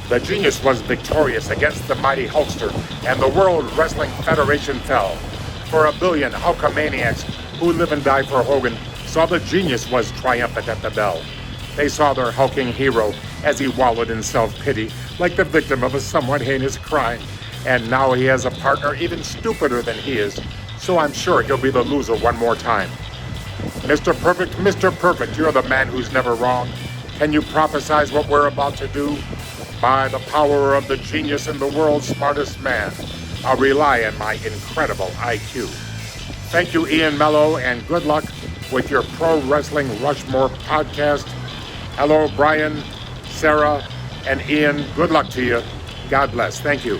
the genius was victorious against the mighty Hulkster, and the World Wrestling Federation fell. For 1 billion Hulkamaniacs who live and die for Hogan saw the genius was triumphant at the bell. They saw their hulking hero as he wallowed in self-pity, like the victim of a somewhat heinous crime. And now he has a partner even stupider than he is, so I'm sure he'll be the loser one more time. Mr. Perfect, you're the man who's never wrong. Can you prophesize what we're about to do? By the power of the genius and the world's smartest man, I'll rely on my incredible IQ. Thank you, Ian Mello, and good luck with your Pro Wrestling Rushmore podcast. Hello, Brian, Sara, and Ian. Good luck to you. God bless. Thank you.